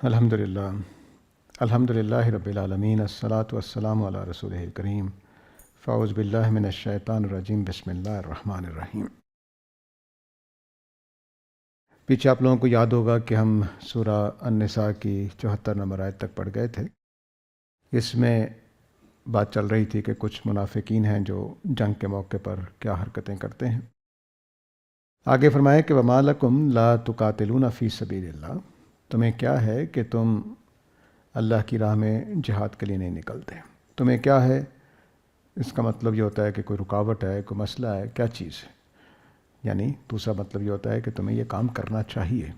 الحمدللہ الحمدللہ رب العالمین الصلاۃ والسلام علی رسولہ الکریم فاعوذ باللہ من الشیطان الرجیم بسم اللہ الرحمن الرحیم۔ پیچھے آپ لوگوں کو یاد ہوگا کہ ہم سورہ النساء کی 74 نمبر آیت تک پڑھ گئے تھے۔ اس میں بات چل رہی تھی کہ کچھ منافقین ہیں جو جنگ کے موقع پر کیا حرکتیں کرتے ہیں۔ آگے فرمایا کہ وَمَا لَكُمْ لَا تُقَاتِلُونَ فِي سَبِيلِ اللَّهِ، تمہیں کیا ہے کہ تم اللہ کی راہ میں جہاد کے لیے نہیں نکلتے۔ تمہیں کیا ہے، اس کا مطلب یہ ہوتا ہے کہ کوئی رکاوٹ ہے، کوئی مسئلہ ہے، کیا چیز ہے، یعنی دوسرا مطلب یہ ہوتا ہے کہ تمہیں یہ کام کرنا چاہیے۔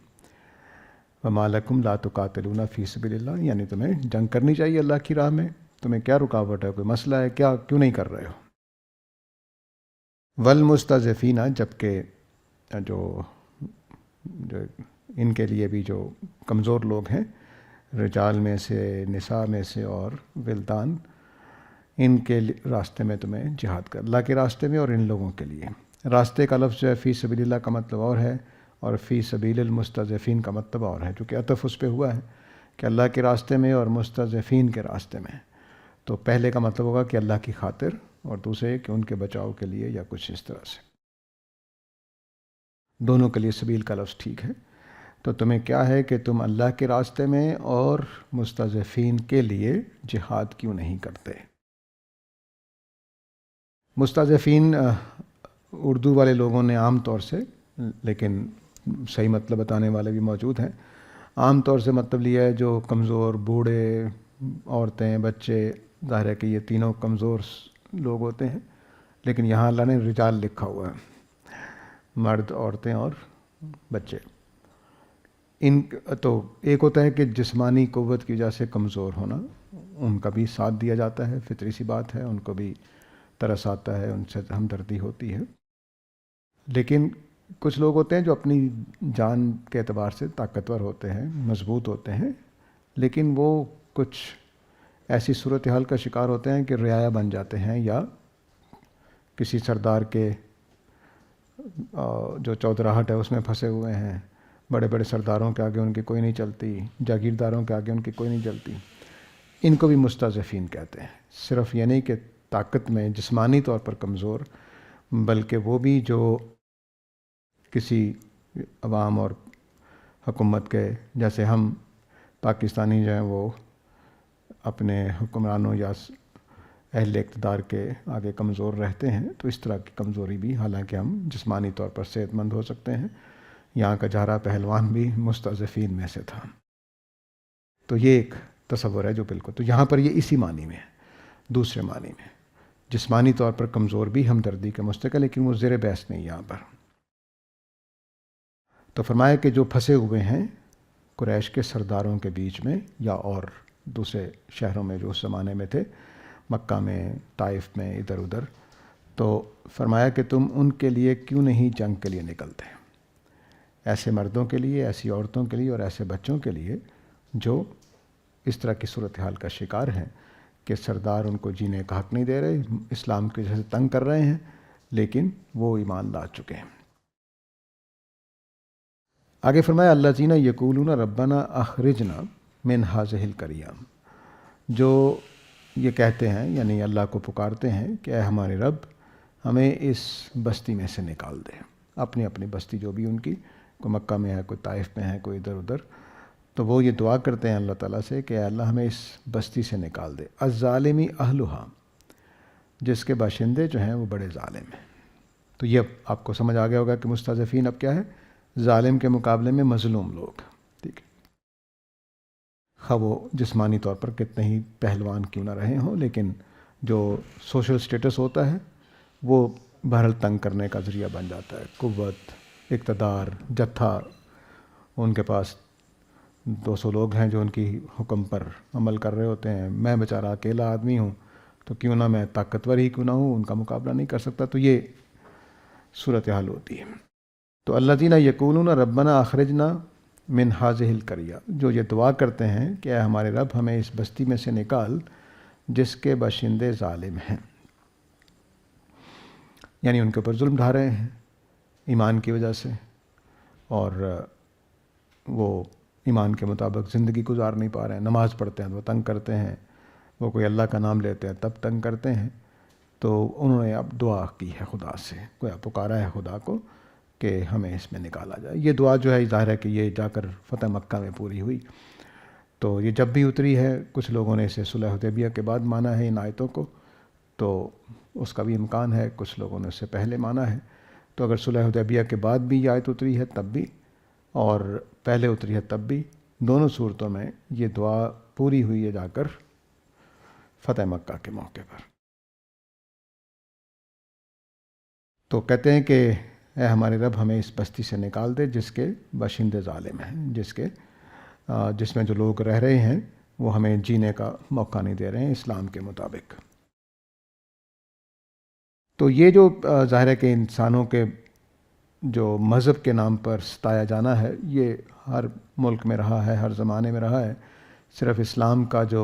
وَمَا لَكُمْ لَا تُقَاتِلُونَ فِي سَبِيلِ اللَّهِ، یعنی تمہیں جنگ کرنی چاہیے اللہ کی راہ میں، تمہیں کیا رکاوٹ ہے، کوئی مسئلہ ہے، کیوں نہیں کر رہے ہو۔ وَالْمُسْتَضْعِفِينَ، جبکہ جو ان کے لیے بھی جو کمزور لوگ ہیں، رجال میں سے، نساء میں سے اور ولدان، ان کے راستے میں تمہیں جہاد کر، اللہ کے راستے میں اور ان لوگوں کے لیے۔ راستے کا لفظ جو ہے فی سبیل اللہ کا مطلب اور ہے، اور فی سبیل المستضعفین کا مطلب اور ہے، چونکہ عطف اس پہ ہوا ہے کہ اللہ کے راستے میں اور مستضعفین کے راستے میں۔ تو پہلے کا مطلب ہوگا کہ اللہ کی خاطر، اور دوسرے کہ ان کے بچاؤ کے لیے یا کچھ اس طرح سے۔ دونوں کے لیے سبیل کا لفظ ٹھیک ہے۔ تو تمہیں کیا ہے کہ تم اللہ کے راستے میں اور مستضعفین کے لیے جہاد کیوں نہیں کرتے۔ مستضعفین اردو والے لوگوں نے عام طور سے، لیکن صحیح مطلب بتانے والے بھی موجود ہیں، عام طور سے مطلب لیا ہے جو کمزور، بوڑھے، عورتیں، بچے، ظاہر ہے کہ یہ تینوں کمزور لوگ ہوتے ہیں، لیکن یہاں اللہ نے رجال لکھا ہوا ہے، مرد، عورتیں اور بچے۔ ان تو ایک ہوتا ہے کہ جسمانی قوت کی وجہ سے کمزور ہونا، ان کا بھی ساتھ دیا جاتا ہے، فطری سی بات ہے، ان کو بھی ترس آتا ہے، ان سے ہمدردی ہوتی ہے۔ لیکن کچھ لوگ ہوتے ہیں جو اپنی جان کے اعتبار سے طاقتور ہوتے ہیں، مضبوط ہوتے ہیں، لیکن وہ کچھ ایسی صورتحال کا شکار ہوتے ہیں کہ رعایا بن جاتے ہیں، یا کسی سردار کے جو چودراہٹ ہے اس میں پھنسے ہوئے ہیں، بڑے بڑے سرداروں کے آگے ان کی کوئی نہیں چلتی، جاگیرداروں کے آگے ان کی کوئی نہیں چلتی، ان کو بھی مستضعفین کہتے ہیں۔ صرف یہ نہیں کہ طاقت میں جسمانی طور پر کمزور، بلکہ وہ بھی جو کسی عوام اور حکومت کے، جیسے ہم پاکستانی جو ہیں وہ اپنے حکمرانوں یا اہل اقتدار کے آگے کمزور رہتے ہیں، تو اس طرح کی کمزوری بھی، حالانکہ ہم جسمانی طور پر صحت مند ہو سکتے ہیں۔ یہاں کا جارہ پہلوان بھی مستضعفین میں سے تھا۔ تو یہ ایک تصور ہے جو بالکل، تو یہاں پر یہ اسی معنی میں ہے، دوسرے معنی میں جسمانی طور پر کمزور بھی ہمدردی کے مستحق ہے، لیکن وہ زیر بحث نہیں یہاں پر۔ تو فرمایا کہ جو پھنسے ہوئے ہیں قریش کے سرداروں کے بیچ میں، یا اور دوسرے شہروں میں جو اس زمانے میں تھے، مکہ میں، طائف میں، ادھر ادھر، تو فرمایا کہ تم ان کے لیے کیوں نہیں جنگ کے لیے نکلتے، ایسے مردوں کے لیے، ایسی عورتوں کے لیے اور ایسے بچوں کے لیے جو اس طرح کی صورتحال کا شکار ہیں کہ سردار ان کو جینے کا حق نہیں دے رہے، اسلام کی وجہ سے تنگ کر رہے ہیں، لیکن وہ ایمان لا چکے ہیں۔ آگے فرمایا الذین یقولون ربنا اخرجنا من هذه القریہ، جو یہ کہتے ہیں، یعنی اللہ کو پکارتے ہیں کہ اے ہمارے رب، ہمیں اس بستی میں سے نکال دے، اپنی اپنی بستی جو بھی ان کی، کوئی مکہ میں ہے، کوئی طائف میں ہے، کوئی ادھر ادھر، تو وہ یہ دعا کرتے ہیں اللہ تعالیٰ سے کہ اے اللہ ہمیں اس بستی سے نکال دے۔ الظالمی اہلھا، جس کے باشندے جو ہیں وہ بڑے ظالم ہیں۔ تو یہ اب آپ کو سمجھ آ گیا ہوگا کہ مستضعفین اب کیا ہے، ظالم کے مقابلے میں مظلوم لوگ، ٹھیک ہے، خواہ وہ جسمانی طور پر کتنے ہی پہلوان کیوں نہ رہے ہوں، لیکن جو سوشل سٹیٹس ہوتا ہے وہ بہرحال تنگ کرنے کا ذریعہ بن جاتا ہے۔ قوت، اقتدار، جتھا، ان کے پاس 200 لوگ ہیں جو ان کی حکم پر عمل کر رہے ہوتے ہیں، میں بیچارہ اکیلا آدمی ہوں، تو کیوں نہ میں طاقتور ہی کیوں نہ ہوں، ان کا مقابلہ نہیں کر سکتا، تو یہ صورتحال ہوتی ہے۔ تو الذین یقولون ربنا اخرجنا من هذه القریہ، جو یہ دعا کرتے ہیں کہ اے ہمارے رب ہمیں اس بستی میں سے نکال جس کے باشندے ظالم ہیں، یعنی ان کے اوپر ظلم ڈھا رہے ہیں ایمان کی وجہ سے، اور وہ ایمان کے مطابق زندگی گزار نہیں پا رہے ہیں، نماز پڑھتے ہیں تو وہ تنگ کرتے ہیں، وہ کوئی اللہ کا نام لیتے ہیں تب تنگ کرتے ہیں، تو انہوں نے اب دعا کی ہے خدا سے، کوئی پکارا ہے خدا کو کہ ہمیں اس میں نکالا جائے۔ یہ دعا جو ہے ظاہر ہے کہ یہ جا کر فتح مکہ میں پوری ہوئی، تو یہ جب بھی اتری ہے کچھ لوگوں نے اسے صلح حدیبیہ کے بعد مانا ہے ان آیتوں کو، تو اس کا بھی امکان ہے کچھ لوگوں نے اس سے پہلے مانا ہے۔ تو اگر صلح حدیبیہ کے بعد بھی یہ آیت اتری ہے تب بھی، اور پہلے اتری ہے تب بھی، دونوں صورتوں میں یہ دعا پوری ہوئی ہے جا کر فتح مکہ کے موقع پر۔ تو کہتے ہیں کہ اے ہمارے رب ہمیں اس بستی سے نکال دے جس کے باشندے ظالم ہیں، جس میں جو لوگ رہ رہے ہیں وہ ہمیں جینے کا موقع نہیں دے رہے ہیں اسلام کے مطابق۔ تو یہ جو ظاہر ہے کہ انسانوں کے جو مذہب کے نام پر ستایا جانا ہے، یہ ہر ملک میں رہا ہے، ہر زمانے میں رہا ہے۔ صرف اسلام کا جو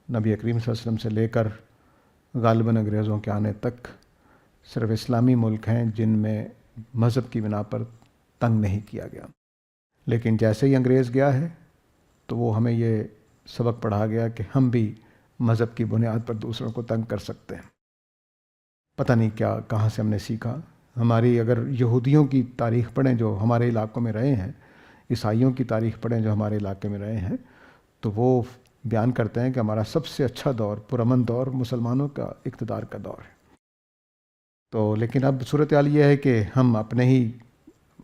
نبی کریم صلی اللہ علیہ وسلم سے لے کر غالباً انگریزوں کے آنے تک صرف اسلامی ملک ہیں جن میں مذہب کی بنا پر تنگ نہیں کیا گیا، لیکن جیسے ہی انگریز گیا ہے تو وہ ہمیں یہ سبق پڑھا گیا کہ ہم بھی مذہب کی بنیاد پر دوسروں کو تنگ کر سکتے ہیں۔ پتہ نہیں کیا کہاں سے ہم نے سیکھا۔ ہماری اگر یہودیوں کی تاریخ پڑھیں جو ہمارے علاقوں میں رہے ہیں، عیسائیوں کی تاریخ پڑھیں جو ہمارے علاقے میں رہے ہیں، تو وہ بیان کرتے ہیں کہ ہمارا سب سے اچھا دور، پرامن دور مسلمانوں کا اقتدار کا دور ہے۔ تو لیکن اب صورتحال یہ ہے کہ ہم اپنے ہی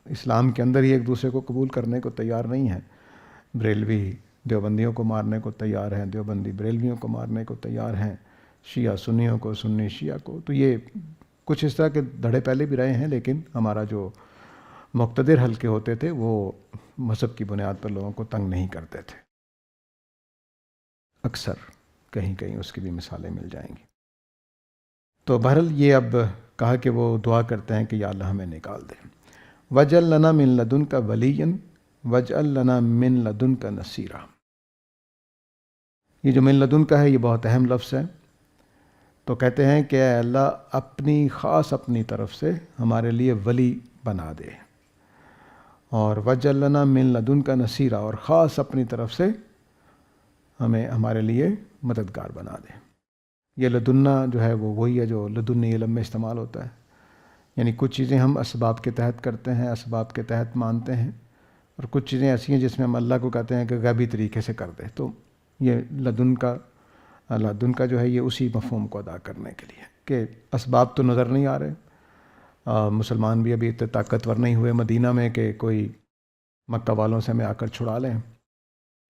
اسلام کے اندر ہی ایک دوسرے کو قبول کرنے کو تیار نہیں ہیں۔ بریلوی دیوبندیوں کو مارنے کو تیار ہیں، دیوبندی بریلویوں کو مارنے کو تیار ہیں، شیعہ سنیوں کو، سنی شیعہ کو۔ تو یہ کچھ اس طرح کے دھڑے پہلے بھی رہے ہیں، لیکن ہمارا جو مقتدر حلقے ہوتے تھے وہ مذہب کی بنیاد پر لوگوں کو تنگ نہیں کرتے تھے۔ اکثر کہیں کہیں اس کی بھی مثالیں مل جائیں گی۔ تو بہرحال یہ اب کہا کہ وہ دعا کرتے ہیں کہ یا اللہ ہمیں نکال دے۔ وَاجْعَل لَنَا مِن لَدُنْكَ وَلِيًّا وَاجْعَل لَنَا مِن لَدُنْكَ نَصِيرًا۔ یہ جو من لدن کا ہے یہ بہت اہم لفظ ہے۔ تو کہتے ہیں کہ اے اللہ اپنی طرف سے ہمارے لیے ولی بنا دے، اور وَاجْعَل لَنَا مِن لَدُنْكَ نَصِيرًا، اور خاص اپنی طرف سے ہمارے لیے مددگار بنا دے۔ یہ لدنا جو ہے وہ وہی ہے جو لدنی علم میں استعمال ہوتا ہے، یعنی کچھ چیزیں ہم اسباب کے تحت کرتے ہیں، اسباب کے تحت مانتے ہیں، اور کچھ چیزیں ایسی ہیں جس میں ہم اللہ کو کہتے ہیں کہ غیبی طریقے سے کر دے۔ تو یہ لدن کا جو ہے یہ اسی مفہوم کو ادا کرنے کے لیے کہ اسباب تو نظر نہیں آ رہے، مسلمان بھی ابھی اتنے طاقتور نہیں ہوئے مدینہ میں کہ کوئی مکہ والوں سے ہمیں آ کر چھڑا لیں،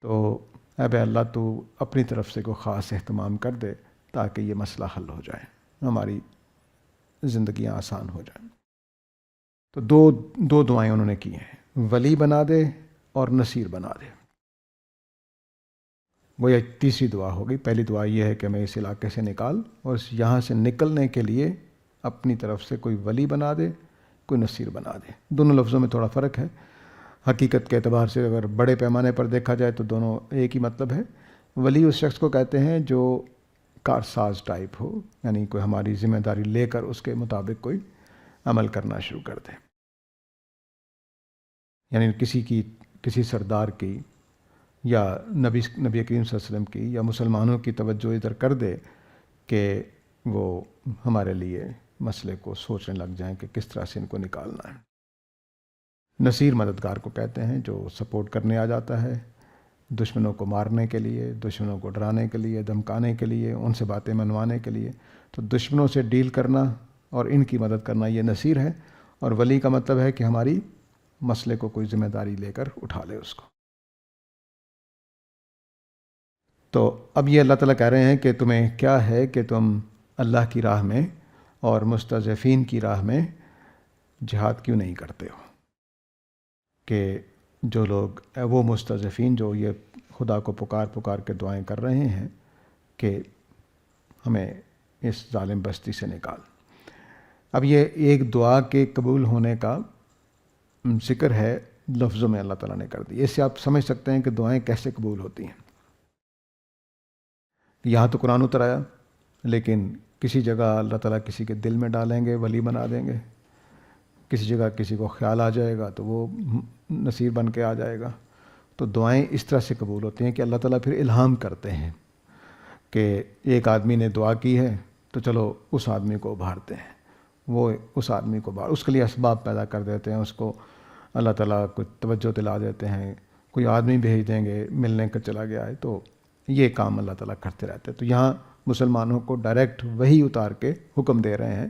تو اے اللہ تو اپنی طرف سے کوئی خاص اہتمام کر دے تاکہ یہ مسئلہ حل ہو جائے، ہماری زندگیاں آسان ہو جائیں۔ تو دو دعائیں انہوں نے کی ہیں، ولی بنا دے اور نصیر بنا دے۔ وہ یہ تیسری دعا ہوگی۔ پہلی دعا یہ ہے کہ ہمیں اس علاقے سے نکال، اور یہاں سے نکلنے کے لیے اپنی طرف سے کوئی ولی بنا دے، کوئی نصیر بنا دے۔ دونوں لفظوں میں تھوڑا فرق ہے، حقیقت کے اعتبار سے اگر بڑے پیمانے پر دیکھا جائے تو دونوں ایک ہی مطلب ہے۔ ولی اس شخص کو کہتے ہیں جو کارساز ٹائپ ہو، یعنی کوئی ہماری ذمہ داری لے کر اس کے مطابق کوئی عمل کرنا شروع کر دے، یعنی کسی سردار کی یا نبی کریم صلی اللہ علیہ وسلم کی یا مسلمانوں کی توجہ ادھر کر دے کہ وہ ہمارے لیے مسئلے کو سوچنے لگ جائیں کہ کس طرح سے ان کو نکالنا ہے۔ نصیر مددگار کو کہتے ہیں جو سپورٹ کرنے آ جاتا ہے، دشمنوں کو مارنے کے لیے، دشمنوں کو ڈرانے کے لیے، دھمکانے کے لیے، ان سے باتیں منوانے کے لیے۔ تو دشمنوں سے ڈیل کرنا اور ان کی مدد کرنا یہ نصیر ہے، اور ولی کا مطلب ہے کہ ہماری مسئلے کو کوئی ذمہ داری لے کر اٹھا لے اس کو۔ تو اب یہ اللہ تعالیٰ کہہ رہے ہیں کہ تمہیں کیا ہے کہ تم اللہ کی راہ میں اور مستضعفین کی راہ میں جہاد کیوں نہیں کرتے ہو، کہ جو لوگ وہ مستضعفین جو یہ خدا کو پکار کے دعائیں کر رہے ہیں کہ ہمیں اس ظالم بستی سے نکال۔ اب یہ ایک دعا کے قبول ہونے کا ذکر ہے لفظوں میں اللہ تعالیٰ نے کر دی۔ اس سے آپ سمجھ سکتے ہیں کہ دعائیں کیسے قبول ہوتی ہیں۔ یہاں تو قرآن اتر آیا، لیکن کسی جگہ اللہ تعالیٰ کسی کے دل میں ڈالیں گے، ولی بنا دیں گے، کسی جگہ کسی کو خیال آ جائے گا تو وہ نصیر بن کے آ جائے گا، تو دعائیں اس طرح سے قبول ہوتی ہیں کہ اللہ تعالیٰ پھر الہام کرتے ہیں کہ ایک آدمی نے دعا کی ہے تو چلو اس آدمی کو ابھارتے ہیں، وہ اس آدمی کو اس کے لیے اسباب پیدا کر دیتے ہیں، اس کو اللہ تعالیٰ کو توجہ دلا دیتے ہیں، کوئی آدمی بھیج دیں گے ملنے کا چلا گیا ہے، تو یہ کام اللہ تعالیٰ کرتے رہتے ہیں۔ تو یہاں مسلمانوں کو ڈائریکٹ وہی اتار کے حکم دے رہے ہیں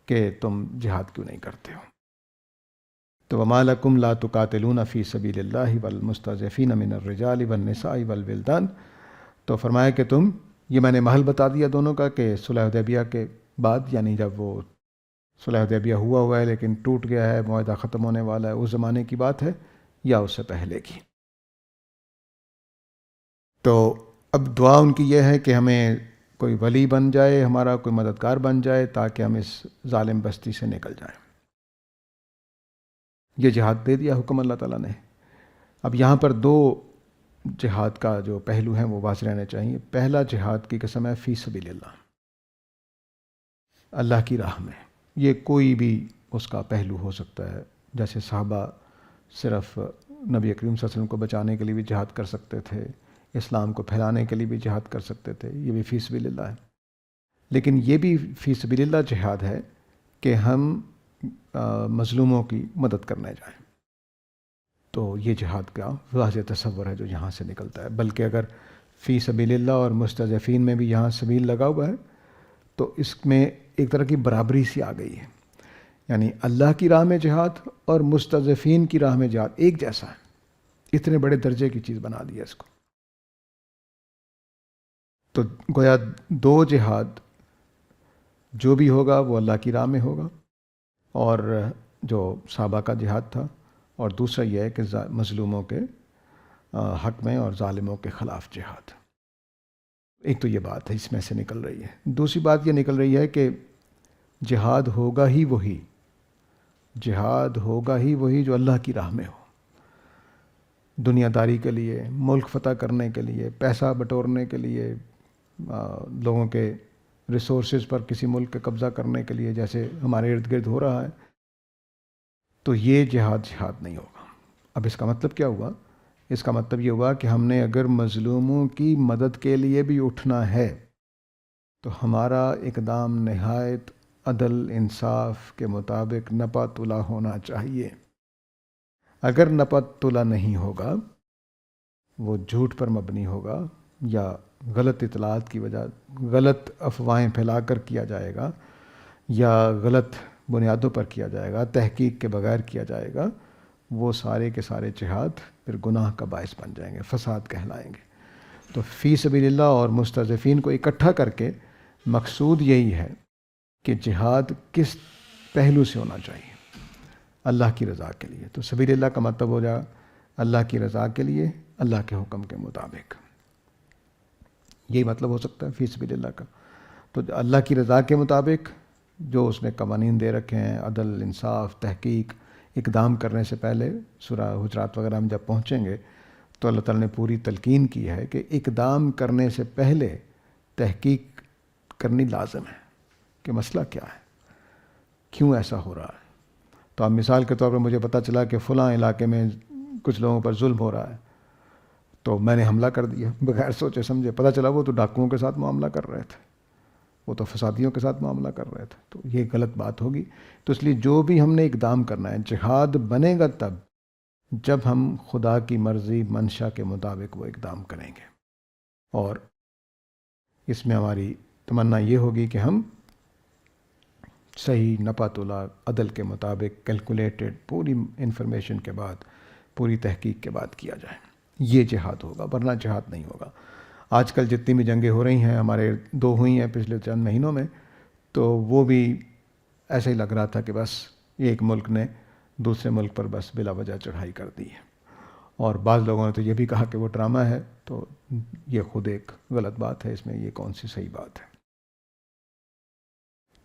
کہ تم جہاد کیوں نہیں کرتے ہو۔ تو وَمَا لَكُمْ لَا تُقَاتِلُونَ فِي سَبِيلِ اللَّهِ وَالْمُسْتَضْعَفِينَ مِنَ الرِّجَالِ وَالنِّسَاءِ وَالْوِلْدَانِ، تو فرمایا کہ تم، یہ میں نے محل بتا دیا دونوں کا کہ صلح حدیبیہ کے بعد، یعنی جب وہ صلح حدیبیہ ہوا ہے لیکن ٹوٹ گیا ہے، معاہدہ ختم ہونے والا ہے، اس زمانے کی بات ہے یا اس سے پہلے کی۔ تو اب دعا ان کی یہ ہے کہ ہمیں کوئی ولی بن جائے، ہمارا کوئی مددگار بن جائے تاکہ ہم اس ظالم بستی سے نکل جائیں۔ یہ جہاد دے دیا حکم اللہ تعالیٰ نے۔ اب یہاں پر دو جہاد کا جو پہلو ہیں وہ واضح رہنے چاہیے۔ پہلا جہاد کی قسم ہے فی سبیل اللہ، اللہ کی راہ میں۔ یہ کوئی بھی اس کا پہلو ہو سکتا ہے، جیسے صحابہ صرف نبی کریم صلی اللہ علیہ وسلم کو بچانے کے لیے بھی جہاد کر سکتے تھے، اسلام کو پھیلانے کے لیے بھی جہاد کر سکتے تھے، یہ بھی فی سبیل اللہ ہے۔ لیکن یہ بھی فی سبیل اللہ جہاد ہے کہ ہم مظلوموں کی مدد کرنے جائیں، تو یہ جہاد کا واضح تصور ہے جو یہاں سے نکلتا ہے۔ بلکہ اگر فی سبیل اللہ اور مستضعفین میں بھی یہاں سبیل لگا ہوا ہے تو اس میں ایک طرح کی برابری سی آ گئی ہے، یعنی اللہ کی راہ میں جہاد اور مستضعفین کی راہ میں جہاد ایک جیسا ہے۔ اتنے بڑے درجے کی چیز بنا دی ہے اس کو۔ تو گویا دو جہاد جو بھی ہوگا وہ اللہ کی راہ میں ہوگا، اور جو صحابہ کا جہاد تھا، اور دوسرا یہ ہے کہ مظلوموں کے حق میں اور ظالموں کے خلاف جہاد۔ ایک تو یہ بات ہے اس میں سے نکل رہی ہے۔ دوسری بات یہ نکل رہی ہے کہ جہاد ہوگا ہی وہی، جہاد ہوگا ہی وہی جو اللہ کی راہ میں ہو، دنیا داری کے لیے، ملک فتح کرنے کے لیے، پیسہ بٹورنے کے لیے، لوگوں کے ریسورسز پر کسی ملک کے قبضہ کرنے کے لیے، جیسے ہمارے ارد گرد ہو رہا ہے، تو یہ جہاد نہیں ہوگا۔ اب اس کا مطلب کیا ہوا؟ اس کا مطلب یہ ہوا کہ ہم نے اگر مظلوموں کی مدد کے لیے بھی اٹھنا ہے تو ہمارا اقدام نہایت عدل انصاف کے مطابق نپا تلا ہونا چاہیے۔ اگر نپا تلا نہیں ہوگا، وہ جھوٹ پر مبنی ہوگا یا غلط اطلاعات کی وجہ، غلط افواہیں پھیلا کر کیا جائے گا یا غلط بنیادوں پر کیا جائے گا، تحقیق کے بغیر کیا جائے گا، وہ سارے کے سارے جہاد پھر گناہ کا باعث بن جائیں گے، فساد کہلائیں گے۔ تو فی سبیل اللہ اور مستضعفین کو اکٹھا کر کے مقصود یہی ہے کہ جہاد کس پہلو سے ہونا چاہیے؟ اللہ کی رضا کے لیے۔ تو سبیل اللہ کا مطلب ہو جائے اللہ کی رضا کے لیے، اللہ کے حکم کے مطابق، یہی مطلب ہو سکتا ہے فی سبیل اللہ کا۔ تو اللہ کی رضا کے مطابق جو اس نے قوانین دے رکھے ہیں، عدل انصاف تحقیق، اقدام کرنے سے پہلے سورہ حجرات وغیرہ ہم جب پہنچیں گے تو اللہ تعالیٰ نے پوری تلقین کی ہے کہ اقدام کرنے سے پہلے تحقیق کرنی لازم ہے کہ مسئلہ کیا ہے، کیوں ایسا ہو رہا ہے۔ تو اب مثال کے طور پر مجھے پتہ چلا کہ فلاں علاقے میں کچھ لوگوں پر ظلم ہو رہا ہے، تو میں نے حملہ کر دیا بغیر سوچے سمجھے۔ پتہ چلا وہ تو ڈاکوؤں کے ساتھ معاملہ کر رہے تھے، وہ تو فسادیوں کے ساتھ معاملہ کر رہے تھے، تو یہ غلط بات ہوگی۔ تو اس لیے جو بھی ہم نے اقدام کرنا ہے، جہاد بنے گا تب جب ہم خدا کی مرضی منشا کے مطابق وہ اقدام کریں گے، اور اس میں ہماری تمنا یہ ہوگی کہ ہم صحیح نپا تلا عدل کے مطابق کیلکولیٹڈ پوری انفارمیشن کے بعد، پوری تحقیق کے بعد کیا جائے، یہ جہاد ہوگا، ورنہ جہاد نہیں ہوگا۔ آج کل جتنی بھی جنگیں ہو رہی ہیں، ہمارے دو ہوئی ہیں پچھلے چند مہینوں میں، تو وہ بھی ایسے ہی لگ رہا تھا کہ بس ایک ملک نے دوسرے ملک پر بس بلا وجہ چڑھائی کر دی ہے، اور بعض لوگوں نے تو یہ بھی کہا کہ وہ ڈرامہ ہے، تو یہ خود ایک غلط بات ہے، اس میں یہ کون سی صحیح بات ہے۔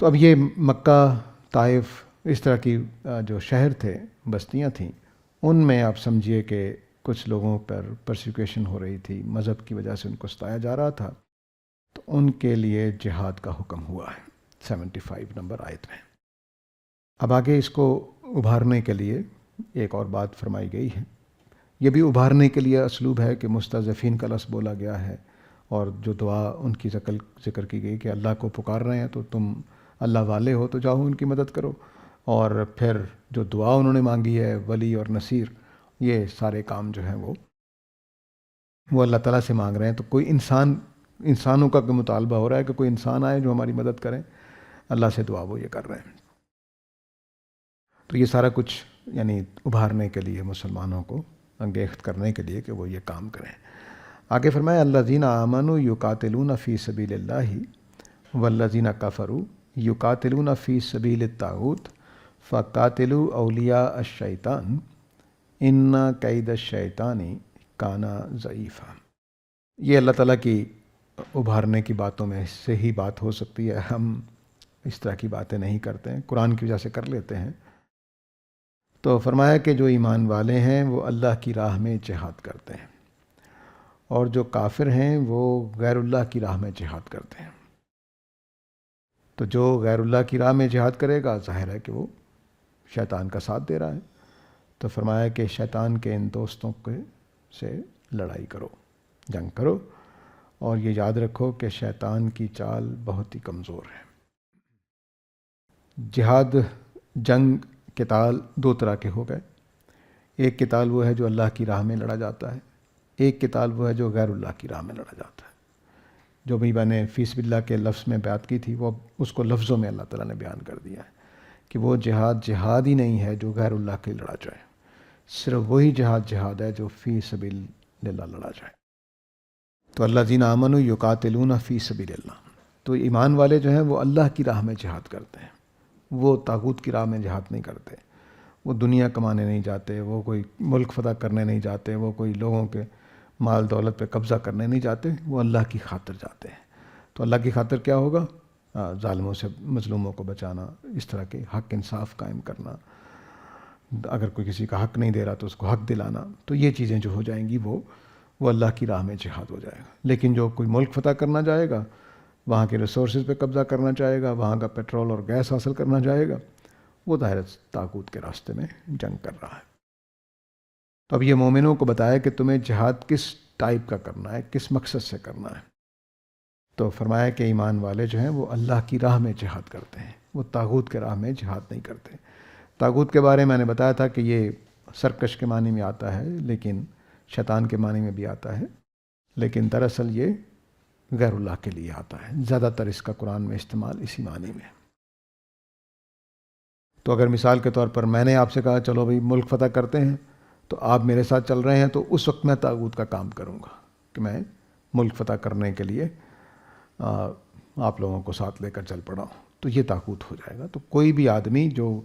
تو اب یہ مکہ، طائف، اس طرح کی جو شہر تھے، بستیاں تھیں، ان میں آپ سمجھیے کہ کچھ لوگوں پر پرسیکیوشن ہو رہی تھی، مذہب کی وجہ سے ان کو ستایا جا رہا تھا، تو ان کے لیے جہاد کا حکم ہوا ہے 75 نمبر آیت میں۔ اب آگے اس کو ابھارنے کے لیے ایک اور بات فرمائی گئی ہے، یہ بھی ابھارنے کے لیے اسلوب ہے کہ مستضعفین کا لفظ بولا گیا ہے، اور جو دعا ان کی ذکر کی گئی کہ اللہ کو پکار رہے ہیں تو تم اللہ والے ہو تو جاؤ ان کی مدد کرو، اور پھر جو دعا انہوں نے مانگی ہے ولی اور نصیر، یہ سارے کام جو ہیں وہ اللہ تعالیٰ سے مانگ رہے ہیں۔ تو کوئی انسانوں کا مطالبہ ہو رہا ہے کہ کوئی انسان آئے جو ہماری مدد کریں، اللہ سے دعا وہ یہ کر رہے ہیں۔ تو یہ سارا کچھ یعنی ابھارنے کے لیے، مسلمانوں کو انگیخت کرنے کے لیے کہ وہ یہ کام کریں۔ آگے فرمایا الذین آمنوا یقاتلون فی سبیل اللہ والذین کفروا یقاتلون فی سبیل الطاغوت فقاتلوا اولیاء الشیطان ان کید الشیطان کان ضعیفا۔ یہ اللہ تعالیٰ کی ابھارنے کی باتوں میں سے ہی بات ہو سکتی ہے، ہم اس طرح کی باتیں نہیں کرتے ہیں، قرآن کی وجہ سے کر لیتے ہیں۔ تو فرمایا کہ جو ایمان والے ہیں وہ اللہ کی راہ میں جہاد کرتے ہیں، اور جو کافر ہیں وہ غیر اللہ کی راہ میں جہاد کرتے ہیں۔ تو جو غیر اللہ کی راہ میں جہاد کرے گا، ظاہر ہے کہ وہ شیطان کا ساتھ دے رہا ہے۔ تو فرمایا کہ شیطان کے ان دوستوں سے لڑائی کرو، جنگ کرو، اور یہ یاد رکھو کہ شیطان کی چال بہت ہی کمزور ہے۔ جہاد، جنگ، قتال دو طرح کے ہو گئے۔ ایک قتال وہ ہے جو اللہ کی راہ میں لڑا جاتا ہے، ایک قتال وہ ہے جو غیر اللہ کی راہ میں لڑا جاتا ہے۔ جو بھی میں نے فی سبیل اللہ کے لفظ میں بات کی تھی، وہ اس کو لفظوں میں اللہ تعالیٰ نے بیان کر دیا ہے کہ وہ جہاد ہی نہیں ہے جو غیر اللہ کے لڑا جائے، صرف وہی جہاد ہے جو فی سبیل اللہ لڑا جائے۔ تو الذین آمنوا یقاتلون فی سبیل اللہ، تو ایمان والے جو ہیں وہ اللہ کی راہ میں جہاد کرتے ہیں، وہ طاغوت کی راہ میں جہاد نہیں کرتے، وہ دنیا کمانے نہیں جاتے، وہ کوئی ملک فتح کرنے نہیں جاتے، وہ کوئی لوگوں کے مال دولت پہ قبضہ کرنے نہیں جاتے، وہ اللہ کی خاطر جاتے ہیں۔ تو اللہ کی خاطر کیا ہوگا؟ ظالموں سے، مظلوموں کو بچانا، اس طرح کے حق انصاف قائم کرنا، اگر کوئی کسی کا حق نہیں دے رہا تو اس کو حق دلانا۔ تو یہ چیزیں جو ہو جائیں گی وہ اللہ کی راہ میں جہاد ہو جائے گا۔ لیکن جو کوئی ملک فتح کرنا چاہے گا، وہاں کے ریسورسز پہ قبضہ کرنا چاہے گا، وہاں کا پیٹرول اور گیس حاصل کرنا چاہے گا، وہ ظاہر طاغوت کے راستے میں جنگ کر رہا ہے۔ تو اب یہ مومنوں کو بتایا کہ تمہیں جہاد کس ٹائپ کا کرنا ہے، کس مقصد سے کرنا ہے۔ تو فرمایا کہ ایمان والے جو ہیں وہ اللہ کی راہ میں جہاد کرتے ہیں، وہ طاغوت کے راہ میں جہاد نہیں کرتے۔ طاغوت کے بارے میں نے بتایا تھا کہ یہ سرکش کے معنی میں آتا ہے، لیکن شیطان کے معنی میں بھی آتا ہے، لیکن دراصل یہ غیر اللہ کے لیے آتا ہے۔ زیادہ تر اس کا قرآن میں استعمال اسی معنی میں۔ تو اگر مثال کے طور پر میں نے آپ سے کہا چلو بھائی ملک فتح کرتے ہیں، تو آپ میرے ساتھ چل رہے ہیں، تو اس وقت میں طاغوت کا کام کروں گا کہ میں ملک فتح کرنے کے لیے آپ لوگوں کو ساتھ لے کر چل پڑا ہوں، تو یہ طاغوت ہو جائے گا۔ تو کوئی بھی آدمی جو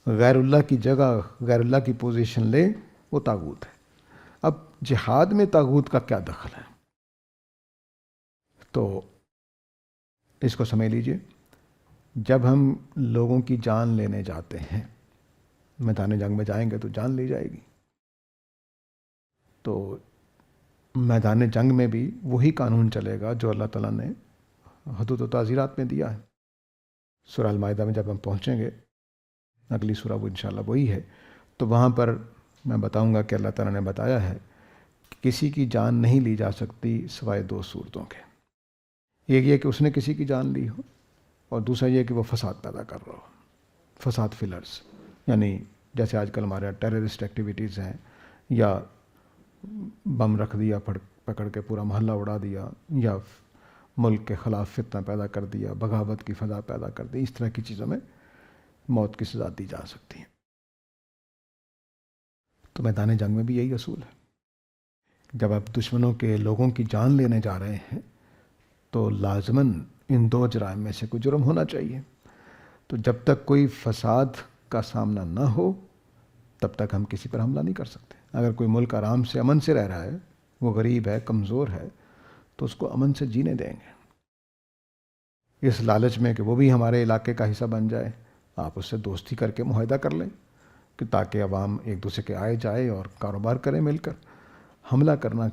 غیر اللہ کی جگہ، غیر اللہ کی پوزیشن لے، وہ طاغوت ہے۔ اب جہاد میں طاغوت کا کیا دخل ہے؟ تو اس کو سمجھ لیجئے، جب ہم لوگوں کی جان لینے جاتے ہیں، میدان جنگ میں جائیں گے تو جان لی جائے گی، تو میدان جنگ میں بھی وہی قانون چلے گا جو اللہ تعالیٰ نے حدود و تعزیرات میں دیا ہے۔ سورہ المائدہ میں جب ہم پہنچیں گے، اگلی سورہ وہ انشاءاللہ وہی ہے، تو وہاں پر میں بتاؤں گا کہ اللہ تعالیٰ نے بتایا ہے کہ کسی کی جان نہیں لی جا سکتی سوائے دو صورتوں کے۔ ایک یہ کہ اس نے کسی کی جان لی ہو، اور دوسرا یہ کہ وہ فساد پیدا کر رہا ہو، فساد فلرز، یعنی جیسے آج کل ہمارے ٹیررسٹ ایکٹیویٹیز ہیں، یا بم رکھ دیا پکڑ کے پورا محلہ اڑا دیا، یا ملک کے خلاف فتنہ پیدا کر دیا، بغاوت کی فضا پیدا کر دی، اس طرح کی چیزوں میں موت کی سزا دی جا سکتی ہے۔ تو میدان جنگ میں بھی یہی اصول ہے۔ جب آپ دشمنوں کے لوگوں کی جان لینے جا رہے ہیں تو لازماً ان دو جرائم میں سے کوئی جرم ہونا چاہیے۔ تو جب تک کوئی فساد کا سامنا نہ ہو تب تک ہم کسی پر حملہ نہیں کر سکتے۔ اگر کوئی ملک آرام سے، امن سے رہ رہا ہے، وہ غریب ہے، کمزور ہے، تو اس کو امن سے جینے دیں گے، اس لالچ میں کہ وہ بھی ہمارے علاقے کا حصہ بن جائے۔ آپ اس سے دوستی کر کے معاہدہ کر لیں کہ تاکہ عوام ایک دوسرے کے آئے جائے اور کاروبار کریں مل کر۔ حملہ کرنا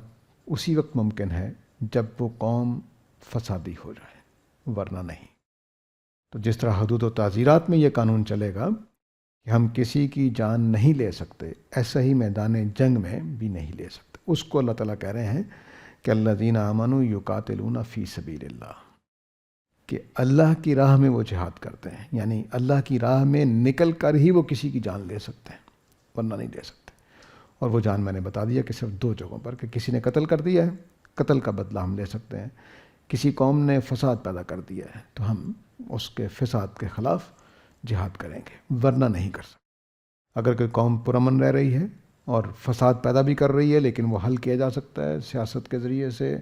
اسی وقت ممکن ہے جب وہ قوم فسادی ہو جائے، ورنہ نہیں۔ تو جس طرح حدود و تعزیرات میں یہ قانون چلے گا کہ ہم کسی کی جان نہیں لے سکتے، ایسا ہی میدان جنگ میں بھی نہیں لے سکتے۔ اس کو اللہ تعالیٰ کہہ رہے ہیں کہ الذین آمنوا یقاتلون فی سبیل اللہ، کہ اللہ کی راہ میں وہ جہاد کرتے ہیں، یعنی اللہ کی راہ میں نکل کر ہی وہ کسی کی جان لے سکتے ہیں، ورنہ نہیں لے سکتے۔ اور وہ جان میں نے بتا دیا کہ صرف دو جگہوں پر، کہ کسی نے قتل کر دیا ہے، قتل کا بدلہ ہم لے سکتے ہیں، کسی قوم نے فساد پیدا کر دیا ہے تو ہم اس کے فساد کے خلاف جہاد کریں گے، ورنہ نہیں کر سکتے۔ اگر کوئی قوم پرامن رہ رہی ہے اور فساد پیدا بھی کر رہی ہے لیکن وہ حل کیا جا سکتا ہے سیاست کے ذریعے سے،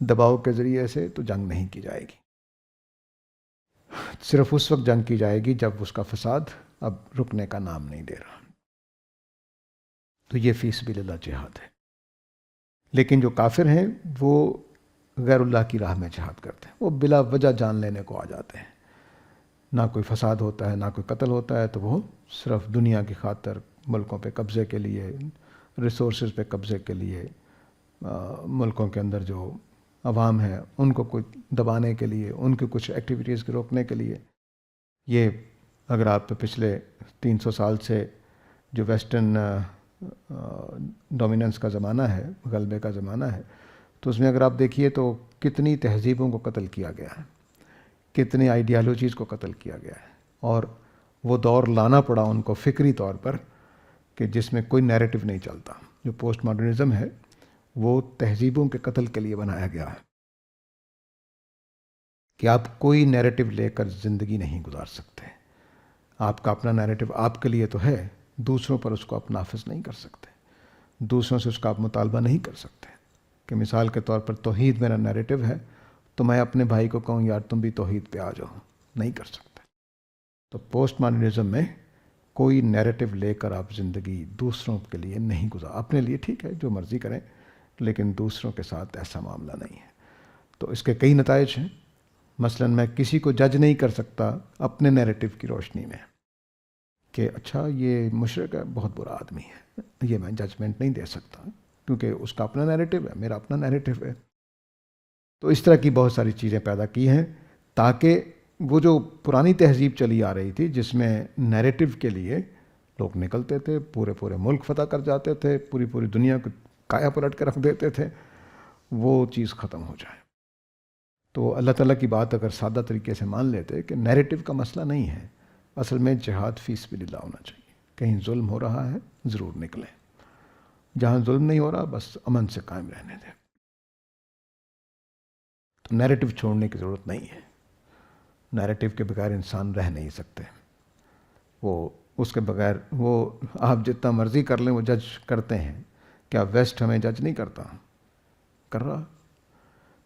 دباؤ کے ذریعے سے، تو جنگ نہیں کی جائے گی۔ صرف اس وقت جنگ کی جائے گی جب اس کا فساد اب رکنے کا نام نہیں لے رہا۔ تو یہ فی سبیل اللہ جہاد ہے۔ لیکن جو کافر ہیں وہ غیر اللہ کی راہ میں جہاد کرتے ہیں، وہ بلا وجہ جان لینے کو آ جاتے ہیں، نہ کوئی فساد ہوتا ہے نہ کوئی قتل ہوتا ہے، تو وہ صرف دنیا کی خاطر، ملکوں پہ قبضے کے لیے، ریسورسز پہ قبضے کے لیے، ملکوں کے اندر جو عوام ہے ان کو کوئی دبانے کے لیے، ان کی کچھ ایکٹیویٹیز کو روکنے کے لیے۔ یہ اگر آپ پچھلے 300 سال سے جو ویسٹرن ڈومیننس کا زمانہ ہے، غلبے کا زمانہ ہے، تو اس میں اگر آپ دیکھیے تو کتنی تہذیبوں کو قتل کیا گیا ہے، کتنی آئیڈیالوجیز کو قتل کیا گیا ہے، اور وہ دور لانا پڑا ان کو فکری طور پر کہ جس میں کوئی نیریٹو نہیں چلتا۔ جو پوسٹ ماڈرنزم ہے وہ تہذیبوں کے قتل کے لیے بنایا گیا ہے کہ آپ کوئی نیریٹو لے کر زندگی نہیں گزار سکتے۔ آپ کا اپنا نیریٹو آپ کے لیے تو ہے، دوسروں پر اس کو آپ نافذ نہیں کر سکتے، دوسروں سے اس کا آپ مطالبہ نہیں کر سکتے۔ کہ مثال کے طور پر توحید میرا نیریٹو ہے تو میں اپنے بھائی کو کہوں یار تم بھی توحید پہ آ جاؤ، نہیں کر سکتے۔ تو پوسٹ ماڈرنزم میں کوئی نیریٹو لے کر آپ زندگی دوسروں کے لیے نہیں گزار، اپنے لیے ٹھیک ہے جو مرضی کریں لیکن دوسروں کے ساتھ ایسا معاملہ نہیں ہے۔ تو اس کے کئی نتائج ہیں۔ مثلا میں کسی کو جج نہیں کر سکتا اپنے نیریٹو کی روشنی میں کہ اچھا یہ مشرک ہے، بہت برا آدمی ہے، یہ میں ججمنٹ نہیں دے سکتا کیونکہ اس کا اپنا نیریٹو ہے، میرا اپنا نیریٹو ہے۔ تو اس طرح کی بہت ساری چیزیں پیدا کی ہیں تاکہ وہ جو پرانی تہذیب چلی آ رہی تھی جس میں نیریٹو کے لیے لوگ نکلتے تھے، پورے پورے ملک فتح کر جاتے تھے، پوری پوری دنیا کو کایا پلٹ کے رکھ دیتے تھے، وہ چیز ختم ہو جائے۔ تو اللہ تعالیٰ کی بات اگر سادہ طریقے سے مان لیتے کہ نیریٹو کا مسئلہ نہیں ہے، اصل میں جہاد فی سبیل اللہ ہونا چاہیے۔ کہیں ظلم ہو رہا ہے ضرور نکلیں، جہاں ظلم نہیں ہو رہا بس امن سے قائم رہنے دیں۔ تو نیریٹو چھوڑنے کی ضرورت نہیں ہے، نیریٹو کے بغیر انسان رہ نہیں سکتے۔ وہ اس کے بغیر وہ آپ جتنا مرضی کر لیں وہ جج کرتے ہیں۔ کیا ویسٹ ہمیں جج نہیں کرتا؟ کر رہا۔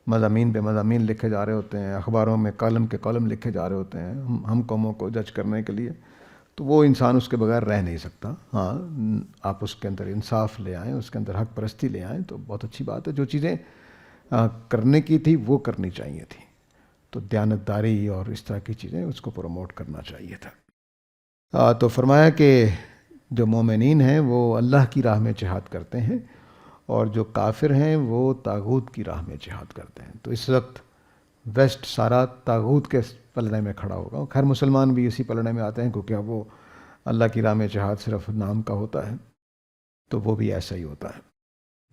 مضامین پہ مضامین لکھے جا رہے ہوتے ہیں، اخباروں میں کالم کے کالم لکھے جا رہے ہوتے ہیں ہم قوموں کو جج کرنے کے لیے۔ تو وہ انسان اس کے بغیر رہ نہیں سکتا۔ ہاں آپ اس کے اندر انصاف لے آئیں، اس کے اندر حق پرستی لے آئیں تو بہت اچھی بات ہے۔ جو چیزیں کرنے کی تھی وہ کرنی چاہیے تھی، تو دیانتداری اور اس طرح کی چیزیں اس کو پروموٹ کرنا چاہیے تھا۔ تو فرمایا کہ جو مومنین ہیں وہ اللہ کی راہ میں جہاد کرتے ہیں اور جو کافر ہیں وہ طاغوت کی راہ میں جہاد کرتے ہیں۔ تو اس وقت ویسٹ سارا طاغوت کے پلڑے میں کھڑا ہوگا۔ خیر مسلمان بھی اسی پلڑے میں آتے ہیں کیونکہ وہ اللہ کی راہ میں جہاد صرف نام کا ہوتا ہے، تو وہ بھی ایسا ہی ہوتا ہے۔